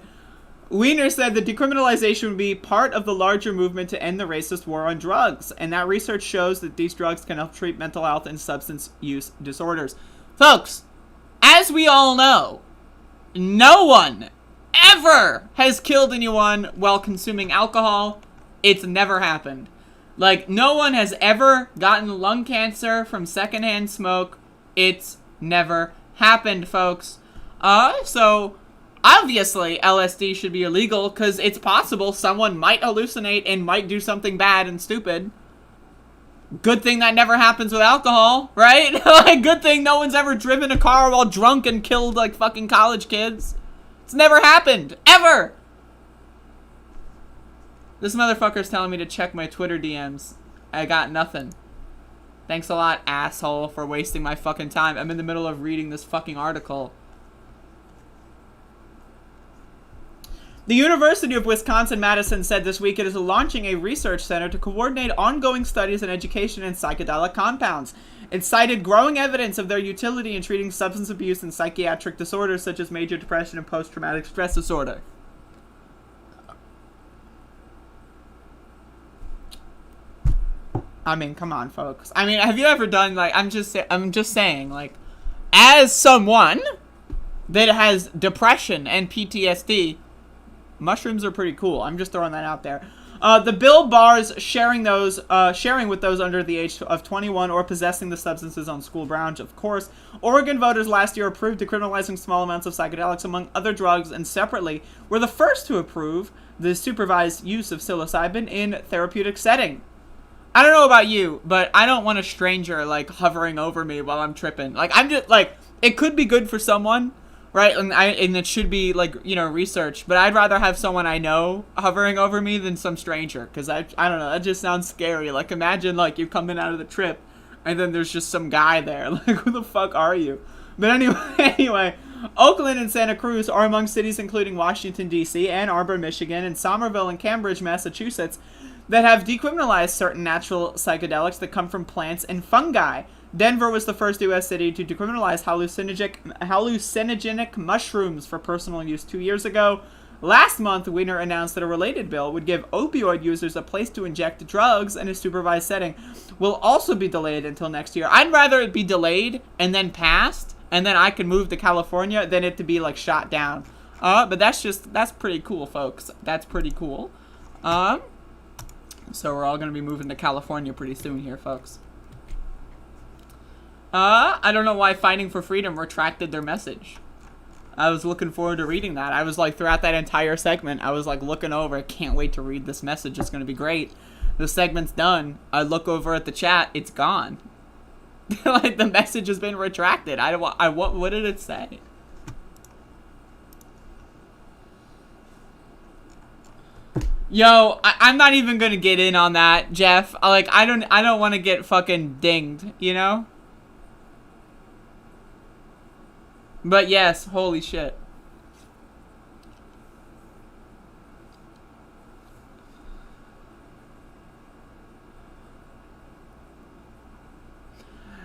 Wiener said that decriminalization would be part of the larger movement to end the racist war on drugs, and that research shows that these drugs can help treat mental health and substance use disorders. Folks, as we all know, no one ever has killed anyone while consuming alcohol. It's never happened. Like, no one has ever gotten lung cancer from secondhand smoke. It's never happened, folks. So obviously, LSD should be illegal because it's possible someone might hallucinate and might do something bad and stupid. Good thing that never happens with alcohol, right? Like, good thing no one's ever driven a car while drunk and killed, like, fucking college kids. It's never happened. Ever! This motherfucker's telling me to check my Twitter DMs. I got nothing. Thanks a lot, asshole, for wasting my fucking time. I'm in the middle of reading this fucking article. The University of Wisconsin-Madison said this week it is launching a research center to coordinate ongoing studies and education in psychedelic compounds. It cited growing evidence of their utility in treating substance abuse and psychiatric disorders such as major depression and post-traumatic stress disorder. I mean, come on, folks. I mean, have you ever done, like, I'm just saying, like, as someone that has depression and PTSD, mushrooms are pretty cool. I'm just throwing that out there. The bill bars sharing with those under the age of 21 or possessing the substances on school grounds, of course. Oregon voters last year approved decriminalizing small amounts of psychedelics, among other drugs, and separately were the first to approve the supervised use of psilocybin in therapeutic setting. I don't know about you, but I don't want a stranger, like, hovering over me while I'm tripping. Like, I'm just, like, it could be good for someone, right? And it should be, like, you know, research. But I'd rather have someone I know hovering over me than some stranger. Because I don't know, that just sounds scary. Like, imagine, like, you're coming out of the trip, and then there's just some guy there. Like, who the fuck are you? But anyway, Oakland and Santa Cruz are among cities including Washington, D.C., Ann Arbor, Michigan, and Somerville and Cambridge, Massachusetts, that have decriminalized certain natural psychedelics that come from plants and fungi. Denver was the first U.S. city to decriminalize hallucinogenic mushrooms for personal use 2 years ago. Last month, Wiener announced that a related bill would give opioid users a place to inject drugs in a supervised setting. Will also be delayed until next year. I'd rather it be delayed and then passed, and then I can move to California, than it to be, like, shot down. But that's pretty cool, folks. That's pretty cool. So we're all going to be moving to California pretty soon here, folks. I don't know why Fighting for Freedom retracted their message. I was looking forward to reading that. I was like, throughout that entire segment, I was like looking over. I can't wait to read this message. It's going to be great. The segment's done. I look over at the chat. It's gone. Like, the message has been retracted. What did it say? Yo, I'm not even gonna get in on that, Jeff. Like, I don't want to get fucking dinged, you know? But yes, holy shit.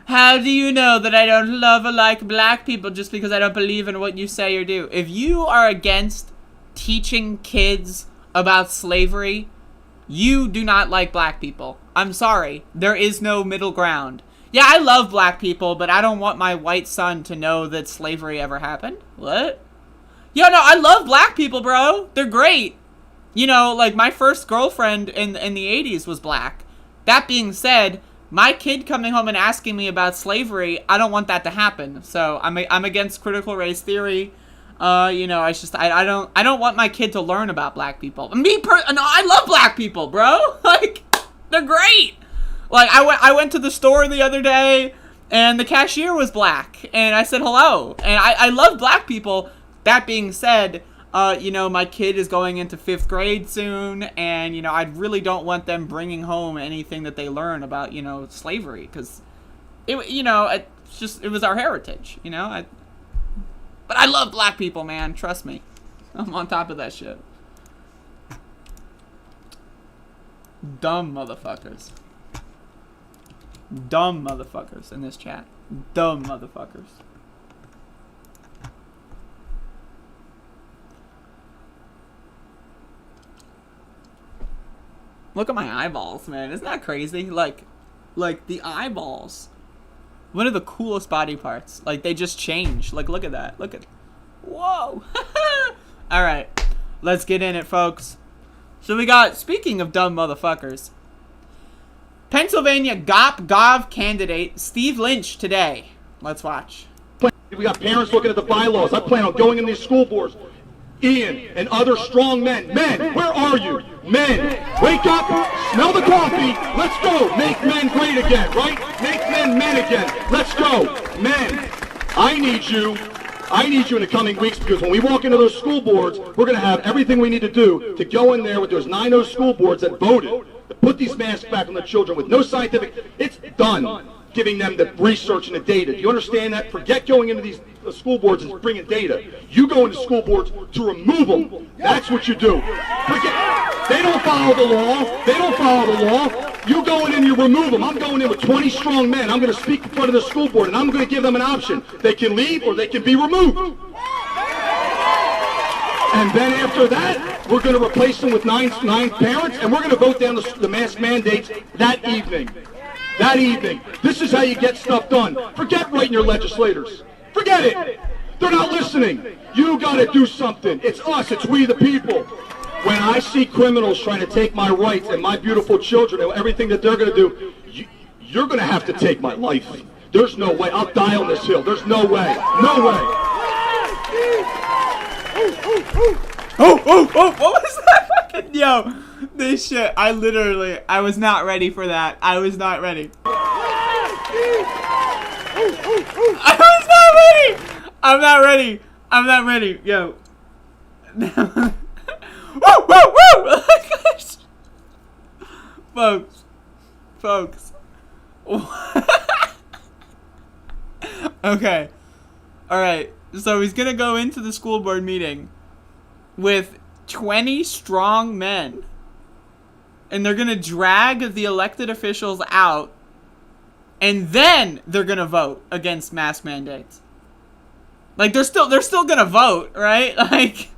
How do you know that I don't love or like black people just because I don't believe in what you say or do? If you are against teaching kids about slavery, you do not like black people. I'm sorry. There is no middle ground. Yeah, I love black people, but I don't want my white son to know that slavery ever happened. What? Yeah, no, I love black people, bro. They're great. You know, like, my first girlfriend in the 80s was black. That being said, my kid coming home and asking me about slavery, I don't want that to happen. So I'm against critical race theory. You know, I don't want my kid to learn about black people. No, I love black people, bro. Like, they're great. Like, I went to the store the other day, and the cashier was black, and I said hello. And I love black people. That being said, you know, my kid is going into 5th grade soon, and, you know, I really don't want them bringing home anything that they learn about, you know, slavery, because, you know, it was our heritage, you know. But I love black people, man. Trust me. I'm on top of that shit. Dumb motherfuckers. Dumb motherfuckers in this chat. Dumb motherfuckers. Look at my eyeballs, man. Isn't that crazy? Like the eyeballs. One of the coolest body parts. Like, they just change. Like, look at that. Look at... Whoa. All right. Let's get in it, folks. So we got, speaking of dumb motherfuckers, Pennsylvania Gov candidate Steve Lynch today. Let's watch. We got parents looking at the bylaws. I plan on going in these school boards. Ian and other strong men. Men, where are you? Men, wake up, smell the coffee, let's go. Make men great again, right? Make men men again. Let's go. Men, I need you in the coming weeks, because when we walk into those school boards, we're going to have everything we need to do to go in there with those 9 school boards that voted to put these masks back on the children with no scientific. It's done giving them the research and the data. Do you understand that? Forget going into these school boards and bringing data. You go into school boards to remove them. That's what you do. Forget. They don't follow the law. They don't follow the law. You go in and you remove them. I'm going in with 20 strong men. I'm going to speak in front of the school board, and I'm going to give them an option. They can leave or they can be removed. And then after that, we're going to replace them with nine parents, and we're going to vote down the mask mandates that evening. That evening. This is how you get stuff done. Forget writing your legislators. Forget it. They're not listening. You got to do something. It's us. It's we the people. When I see criminals trying to take my rights and my beautiful children and everything that they're going to do, you're going to have to take my life. There's no way. I'll die on this hill. There's no way. No way. Oh, what was that fucking, yo, this shit, I was not ready for that. I was not ready. I was not ready. I'm not ready, yo. Woo! Folks. Okay. Alright. So he's gonna go into the school board meeting with 20 strong men. And they're gonna drag the elected officials out. And then they're gonna vote against mask mandates. Like, they're still gonna vote, right? Like,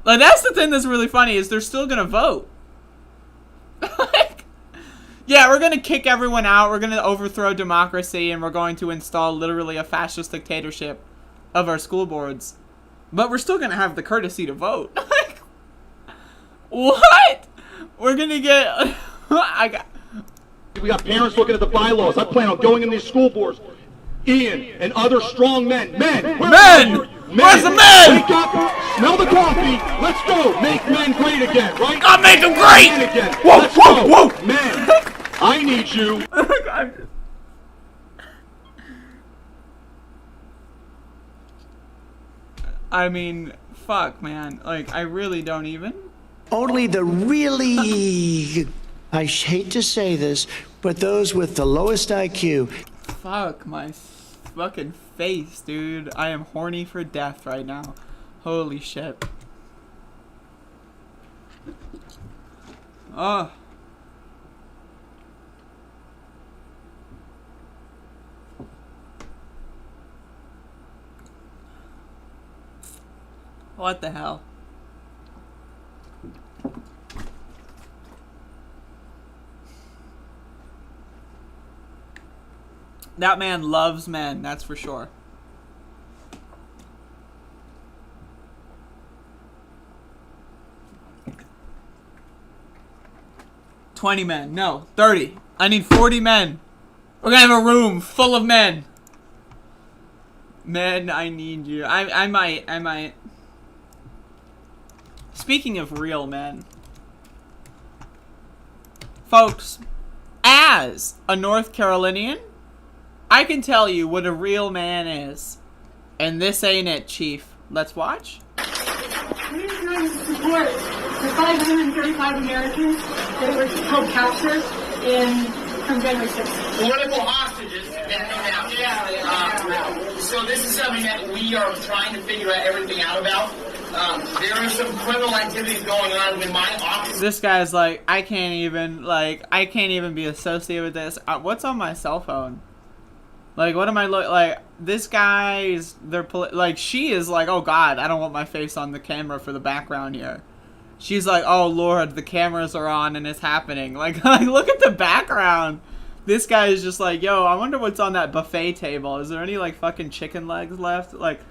that's the thing that's really funny, is they're still gonna vote. Like, yeah, we're gonna kick everyone out, we're gonna overthrow democracy, and we're going to install literally a fascist dictatorship of our school boards. But we're still gonna have the courtesy to vote. Like, what? We're gonna get... We got parents looking at the bylaws. I plan on going in these school boards. Ian and other strong men. Men! Where are you? Where's the men? Wake up, smell the coffee, let's go. Make men great again, right? I'll make them great! Men again. Whoa, Let's whoa, go. whoa! Men, I need you. I mean, fuck, man. Like, I really don't even. Only the really, I hate to say this, but those with the lowest IQ. Fuck my fucking face, dude. I am horny for death right now. Holy shit. Oh. What the hell? That man loves men, that's for sure. $20 men. No, 30. I need 40 men. We're gonna have a room full of men. Men, I need you. I might. Speaking of real men. Folks, as a North Carolinian, I can tell you what a real man is. And this ain't it, Chief. Let's watch. We're trying to support the 535 Americans that were held captured from January 6th. Political hostages, so this is something that we are trying to figure out everything out about. There are some criminal activities going on when my office... This guy's like, I can't even be associated with this. What's on my cell phone? Like, what am I like, this guy's, she is like, oh god, I don't want my face on the camera for the background here. She's like, oh lord, the cameras are on and it's happening. Like look at the background. This guy is just like, yo, I wonder what's on that buffet table. Is there any, like, fucking chicken legs left? Like,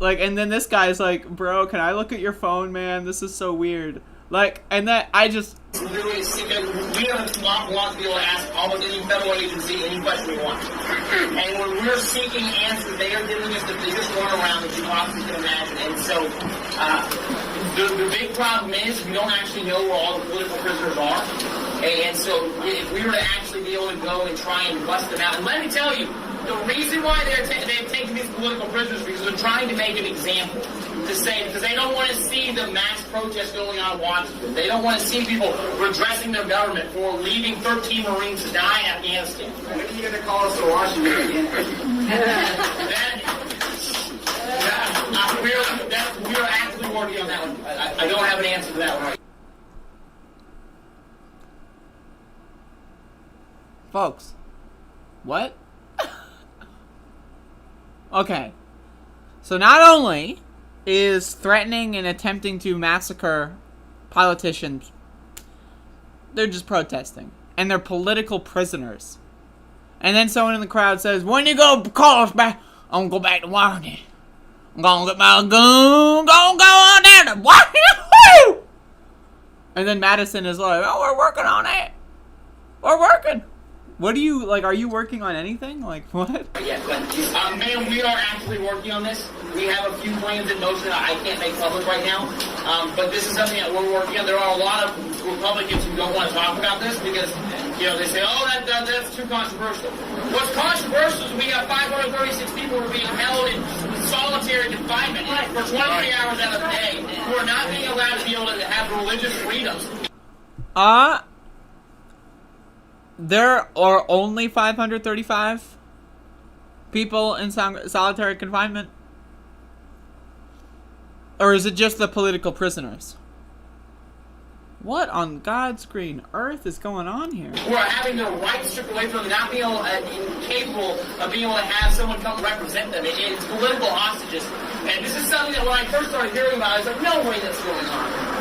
and then this guy's like, bro, can I look at your phone, man? This is so weird. Like, and that, I just... Literally, we don't want to be able to ask almost any federal agency any question we want. And when we're seeking answers, they are giving us the biggest runaround that you possibly can imagine. And so, the big problem is we don't actually know where all the political prisoners are. And so, if we were to actually be able to go and try and bust them out, and let me tell you, the reason why they've taken these political prisoners is because they're trying to make an example. To say, because they don't want to see the mass protests going on in Washington. They don't want to see people redressing their government for leaving 13 Marines to die in Afghanistan. When are you going to call us to Washington again? We are actively working on that one. I don't have an answer to that one. Folks, what? Okay. So not only is threatening and attempting to massacre politicians, they're just protesting. And they're political prisoners. And then someone in the crowd says, when you go call us back, I'm gonna go back to Washington. I'm I'm gonna get my goon, gonna go on down to what? And then Madison is like, oh, we're working on it. We're working. What do you, like, are you working on anything? Like, what? Yes, but, ma'am, we are actually working on this. We have a few plans in motion that I can't make public right now. But this is something that we're working on. There are a lot of Republicans who don't want to talk about this because, you know, they say, oh, that's too controversial. What's controversial is we have 536 people who are being held in solitary confinement for 23 hours out of the day who are not being allowed to be able to have religious freedoms. There are only 535 people in solitary confinement? Or is it just the political prisoners? What on God's green earth is going on here? Who are having their rights stripped away from them, not being able, incapable of being able to have someone come represent them. It's political hostages. And this is something that when I first started hearing about, I was like, no way that's going on.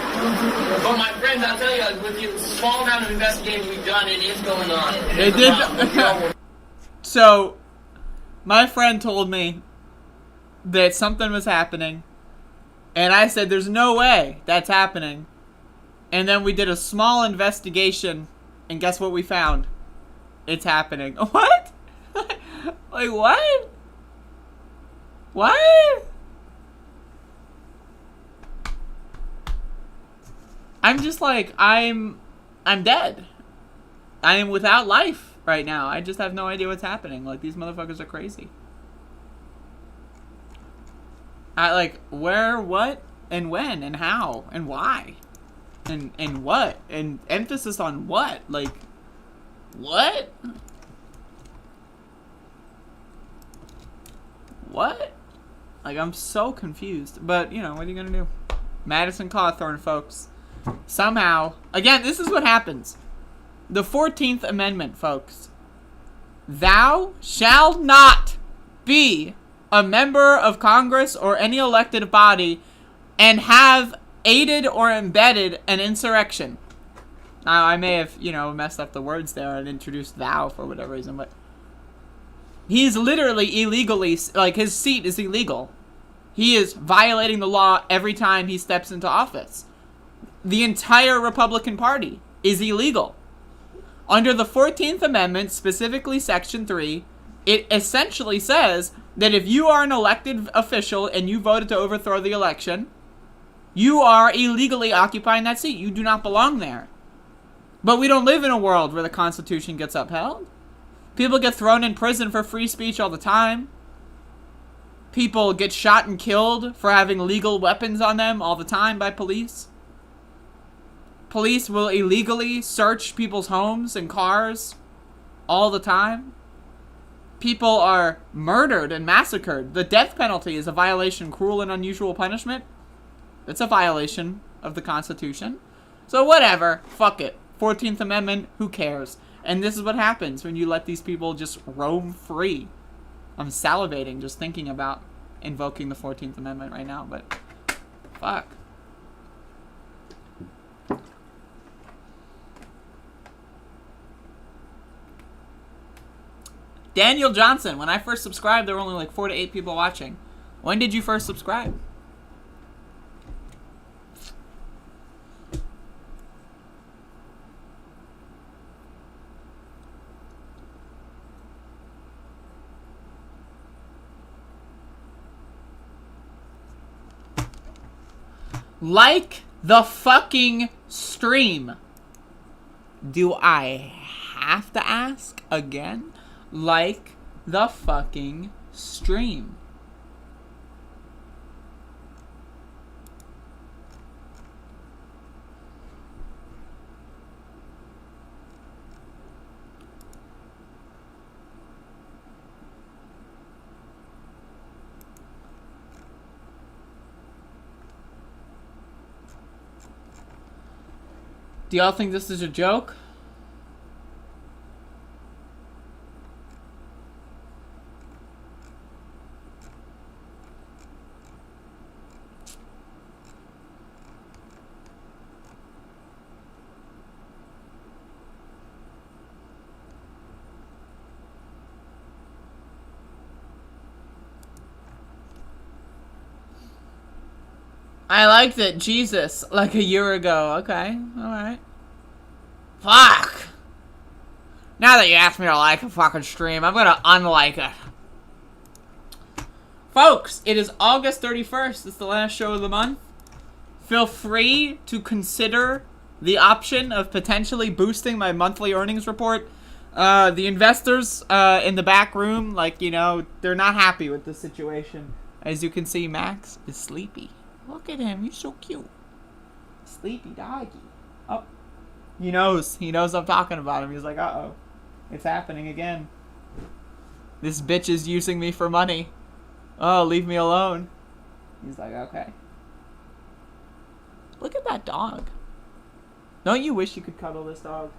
But my friends, I'll tell you, with the small amount of investigating we've done, it is going on. It did. So, my friend told me that something was happening, and I said, there's no way that's happening. And then we did a small investigation, and guess what we found? It's happening. What? Like, what? What? I'm just like, I'm dead. I am without life right now. I just have no idea what's happening. Like, these motherfuckers are crazy. Like, where, what, and when, and how, and why? And what? And emphasis on what? Like, what? What? Like, I'm so confused. But, you know, what are you gonna do? Madison Cawthorn, folks. Somehow, again, this is what happens. The 14th Amendment, folks. Thou shalt not be a member of Congress or any elected body and have aided or embedded an insurrection. Now, I may have, you know, messed up the words there and introduced thou for whatever reason, but he's literally illegally, like, his seat is illegal. He is violating the law every time he steps into office. The entire Republican Party is illegal. Under the 14th Amendment, specifically Section 3, it essentially says that if you are an elected official and you voted to overthrow the election, you are illegally occupying that seat. You do not belong there. But we don't live in a world where the Constitution gets upheld. People get thrown in prison for free speech all the time. People get shot and killed for having legal weapons on them all the time by police. Police will illegally search people's homes and cars all the time. People are murdered and massacred. The death penalty is a violation, cruel and unusual punishment. It's a violation of the Constitution. So whatever, fuck it. 14th Amendment, who cares? And this is what happens when you let these people just roam free. I'm salivating just thinking about invoking the 14th Amendment right now, but fuck. Daniel Johnson, when I first subscribed, there were only like 4 to 8 people watching. When did you first subscribe? Like the fucking stream. Do I have to ask again? Like the fucking stream. Do y'all think this is a joke? I liked it. Jesus. Like a year ago. Okay. Alright. Fuck. Now that you asked me to like a fucking stream, I'm gonna unlike it. Folks, it is August 31st. It's the last show of the month. Feel free to consider the option of potentially boosting my monthly earnings report. The investors in the back room, like, you know, they're not happy with the situation. As you can see, Max is sleepy. Look at him. He's so cute. Sleepy doggy. Oh. He knows. He knows I'm talking about him. He's like, uh-oh. It's happening again. This bitch is using me for money. Oh, leave me alone. He's like, okay. Look at that dog. Don't you wish you could cuddle this dog?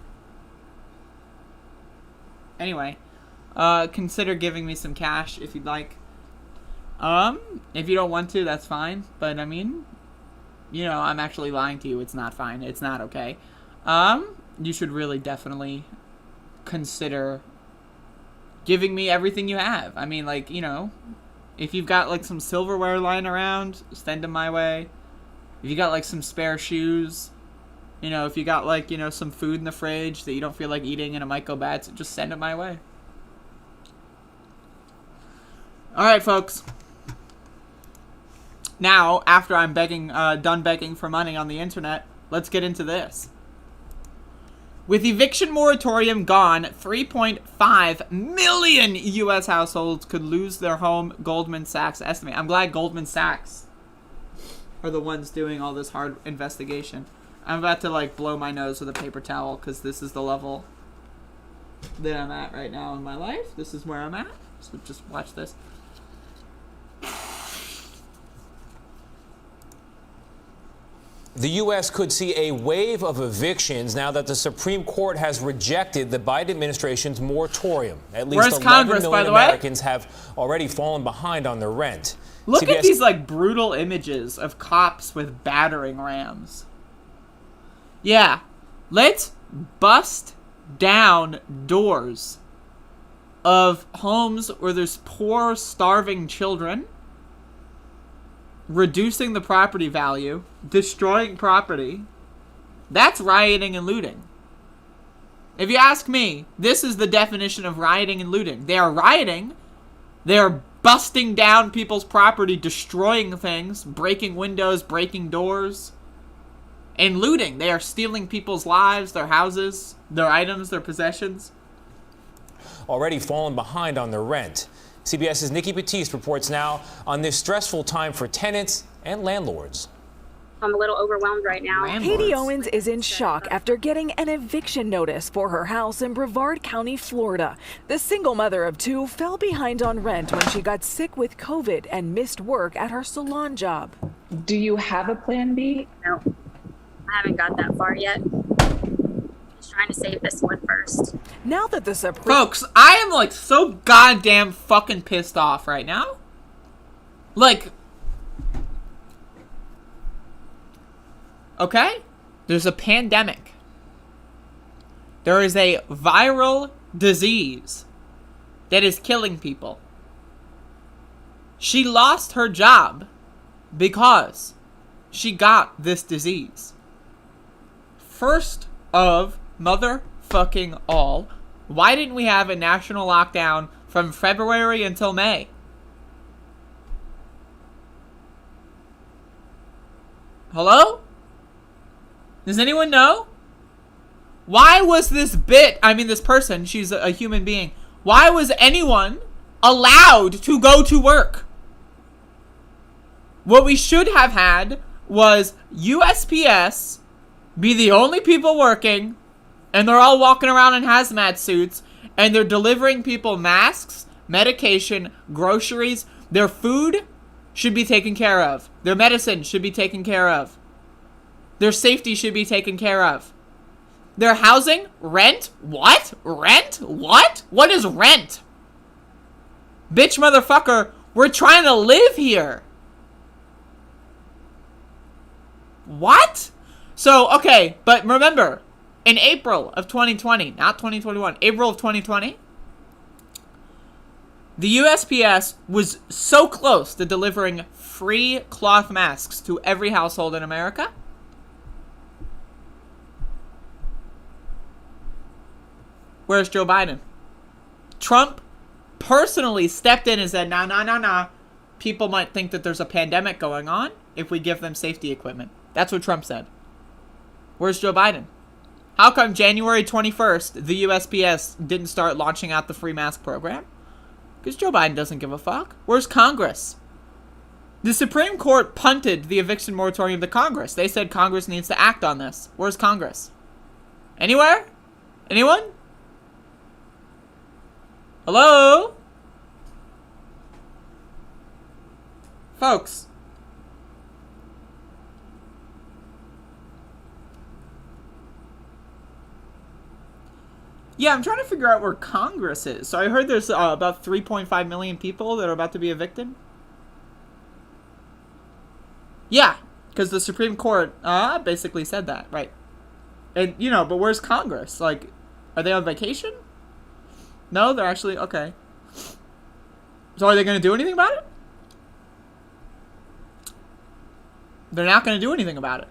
Anyway, consider giving me some cash if you'd like. If you don't want to, that's fine. But I mean, you know, I'm actually lying to you. It's not fine. It's not okay. You should really definitely consider giving me everything you have. I mean, like, you know, if you've got like some silverware lying around, send them my way. If you got like some spare shoes, you know, if you got like, you know, some food in the fridge that you don't feel like eating and it might go bad, so just send it my way. Alright, folks. Now, after I'm done begging for money on the internet, let's get into this. With eviction moratorium gone, 3.5 million U.S. households could lose their home, Goldman Sachs estimate. I'm glad Goldman Sachs are the ones doing all this hard investigation. I'm about to, like, blow my nose with a paper towel because this is the level that I'm at right now in my life. This is where I'm at. So just watch this. The U.S. could see a wave of evictions now that the Supreme Court has rejected the Biden administration's moratorium. At least 11 Congress, million by the way? Americans have already fallen behind on their rent. Look at these, like, brutal images of cops with battering rams. Yeah. Let's bust down doors of homes where there's poor, starving children, reducing the property value, destroying property. That's rioting and looting. If you ask me, this is the definition of rioting and looting. They are rioting. They are busting down people's property, destroying things, breaking windows, breaking doors, and looting. They are stealing people's lives, their houses, their items, their possessions. Already fallen behind on their rent. CBS's Nikki Batiste reports now on this stressful time for tenants and landlords. I'm a little overwhelmed right now. Katie Owens is in shock after getting an eviction notice for her house in Brevard County, Florida. The single mother of two fell behind on rent when she got sick with COVID and missed work at her salon job. Do you have a plan B? No, I haven't got that far yet. Just trying to save this one first. Now that the Supreme... Folks, I am, like, so goddamn fucking pissed off right now. Like... Okay? There's a pandemic. There is a viral disease that is killing people. She lost her job because she got this disease. First of motherfucking all, why didn't we have a national lockdown from February until May? Hello? Does anyone know? Why was this this person, she's a human being, why was anyone allowed to go to work? What we should have had was USPS be the only people working, and they're all walking around in hazmat suits, and they're delivering people masks, medication, groceries. Their food should be taken care of. Their medicine should be taken care of. Their safety should be taken care of. Their housing? Rent? What? Rent? What? What is rent? Bitch motherfucker, we're trying to live here. What? So, okay, but remember, in April of 2020, not 2021, April of 2020, the USPS was so close to delivering free cloth masks to every household in America. Where's Joe Biden? Trump personally stepped in and said, nah. People might think that there's a pandemic going on if we give them safety equipment. That's what Trump said. Where's Joe Biden? How come January 21st, the USPS didn't start launching out the free mask program? Because Joe Biden doesn't give a fuck. Where's Congress? The Supreme Court punted the eviction moratorium to Congress. They said Congress needs to act on this. Where's Congress? Anywhere? Anyone? Hello? Folks. Yeah, I'm trying to figure out where Congress is. So I heard there's about 3.5 million people that are about to be evicted. Yeah, because the Supreme Court basically said that, right? And, you know, but where's Congress? Like, are they on vacation? No, they're actually, okay. So are they going to do anything about it? They're not going to do anything about it.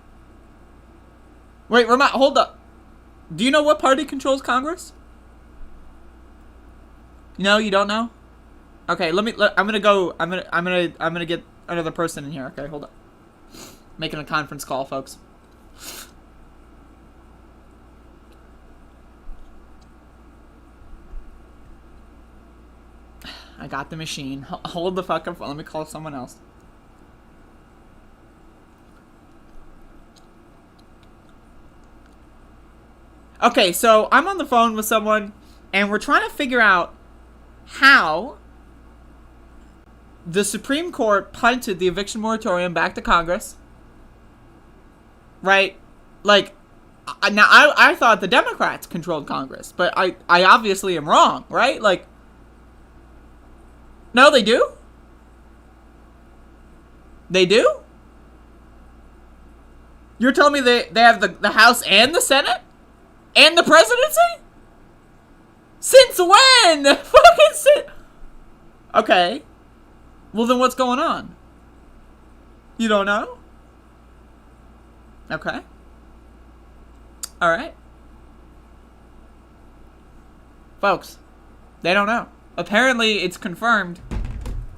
Wait, hold up. Do you know what party controls Congress? No, you don't know? Okay, I'm gonna get another person in here. Okay, hold up. Making a conference call, folks. I got the machine. Hold the fuck up. Let me call someone else. Okay, so I'm on the phone with someone, and we're trying to figure out how the Supreme Court punted the eviction moratorium back to Congress. Right? Like, now I thought the Democrats controlled Congress, but I obviously am wrong, right? Like, no, they do? They do? You're telling me they have the House and the Senate? And the presidency? Since when? Fucking since. Okay. Well, then what's going on? You don't know? Okay. Alright. Folks, they don't know. Apparently, it's confirmed.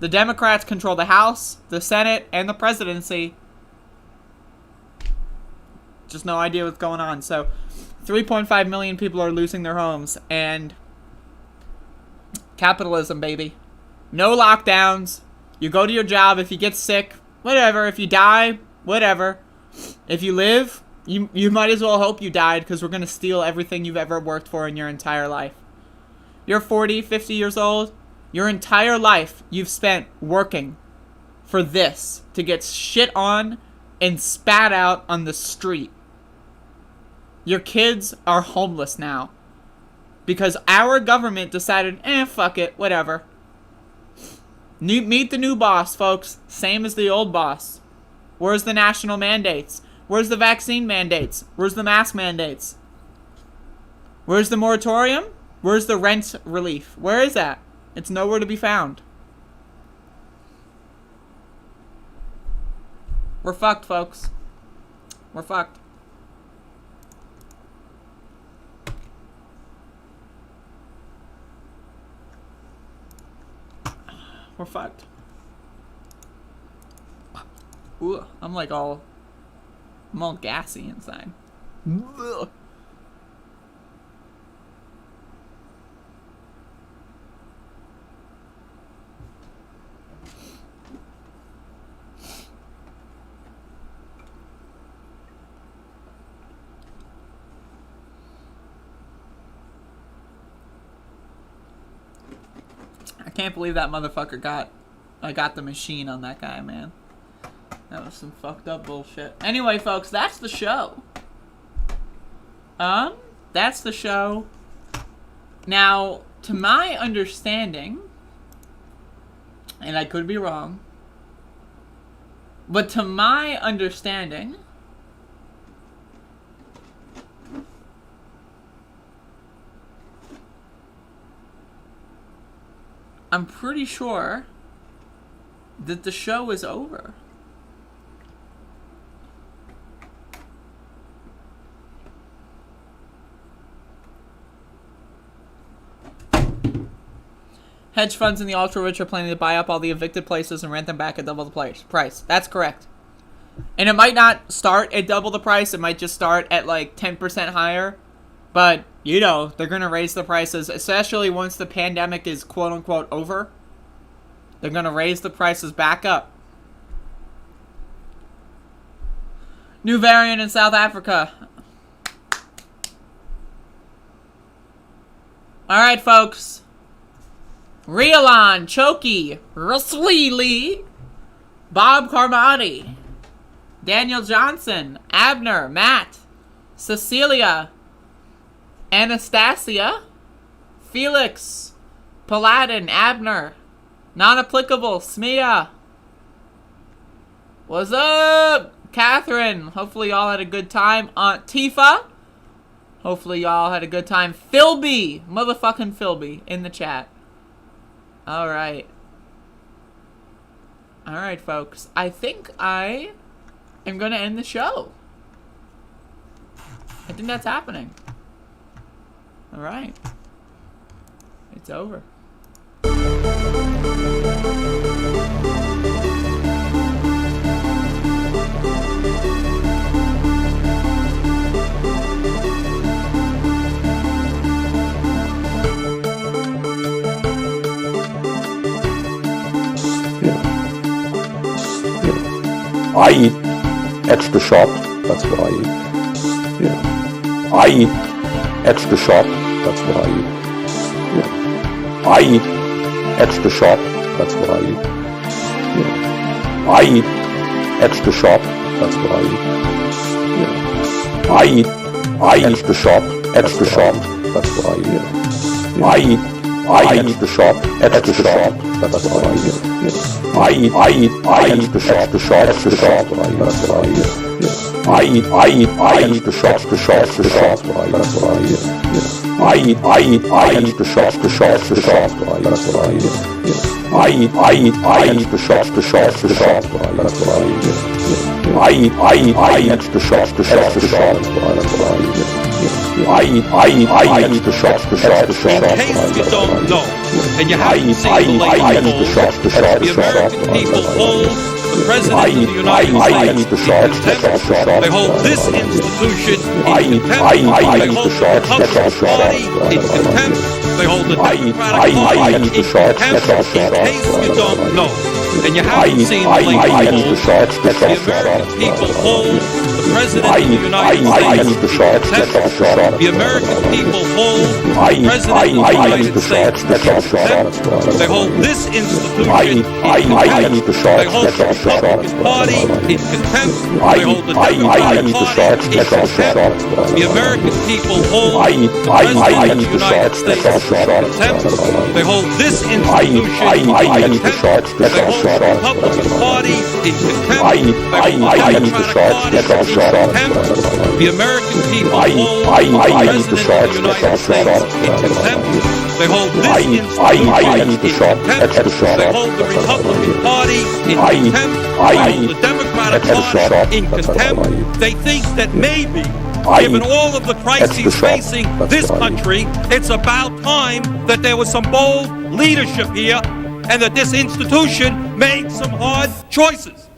The Democrats control the House, the Senate, and the presidency. Just no idea what's going on. So, 3.5 million people are losing their homes, and capitalism, baby. No lockdowns. You go to your job. If you get sick, whatever. If you die, whatever. If you live, you might as well hope you died, because we're going to steal everything you've ever worked for in your entire life. You're 40, 50 years old. Your entire life you've spent working for this, to get shit on and spat out on the street. Your kids are homeless now. Because our government decided, fuck it, whatever. Meet the new boss, folks. Same as the old boss. Where's the national mandates? Where's the vaccine mandates? Where's the mask mandates? Where's the moratorium? Where's the rent relief? Where is that? It's nowhere to be found. We're fucked, folks. We're fucked. We're fucked. Ooh, I'm all gassy inside. Ugh. I can't believe that motherfucker I got the machine on that guy, man. That was some fucked up bullshit. Anyway, folks, that's the show. That's the show. Now, to my understanding, and I could be wrong, but to my understanding, I'm pretty sure that the show is over. Hedge funds and the ultra-rich are planning to buy up all the evicted places and rent them back at double the price. That's correct. And it might not start at double the price. It might just start at like 10% higher. But, you know, they're going to raise the prices, especially once the pandemic is quote-unquote over. They're going to raise the prices back up. New variant in South Africa. Alright, folks. Rialon, Choki, Ruswili, Bob Carmody, Daniel Johnson, Abner, Matt, Cecilia, Anastasia, Felix, Paladin, Abner, Non-Applicable, Smia. What's up? Catherine. Hopefully y'all had a good time. Aunt Tifa. Hopefully y'all had a good time. Philby. Motherfucking Philby in the chat. Alright. Alright, folks. I think I am going to end the show. I think that's happening. Alright. It's over. I eat extra sharp. That's what I eat. Yeah. I eat extra sharp. That's what I eat. Yeah. I eat extra sharp. That's what I eat. Yeah. I eat extra sharp. That's what I eat. Yeah. I eat extra sharp. Extra sharp. That's what I eat. Yeah. I eat extra sharp. Extra sharp. That's what I eat. Yeah. I eat extra sharp. Extra sharp. That's what I eat. Yeah. I eat extra sharp. That's what I eat. That's what I eat. Yeah. I eat extra sharp. That's what I eat. That's what I eat. Yeah. I eat extra sharp. That's what I eat. That's what I eat. Yeah. I eat extra sharp. That's what I eat. Yeah. I eat extra sharp. In case you don't know, and you haven't seen the latest polls, the American people hold the President of the United States in contempt. They hold this institution in contempt. They hold the Republican Party in contempt. They hold the Democratic Party in contempt. In case you don't know, and you haven't seen the latest polls, the American people hold the President of the United States in contempt. The American people hold the President of the United States in contempt. They hold this institution in contempt. They hold the Republican Party in contempt. They hold the Democratic Party in contempt. The American people hold the President of the United States in contempt. They hold this institution in contempt. They hold the Republican Party in contempt. They hold the Democratic Party in contempt. The American people hold the President of the United States in contempt. They hold this institution in contempt. They hold the Republican Party in contempt. They hold the Democratic Party in contempt. They think that maybe, given all of the crises facing this country, it's about time that there was some bold leadership here and that this institution made some hard choices.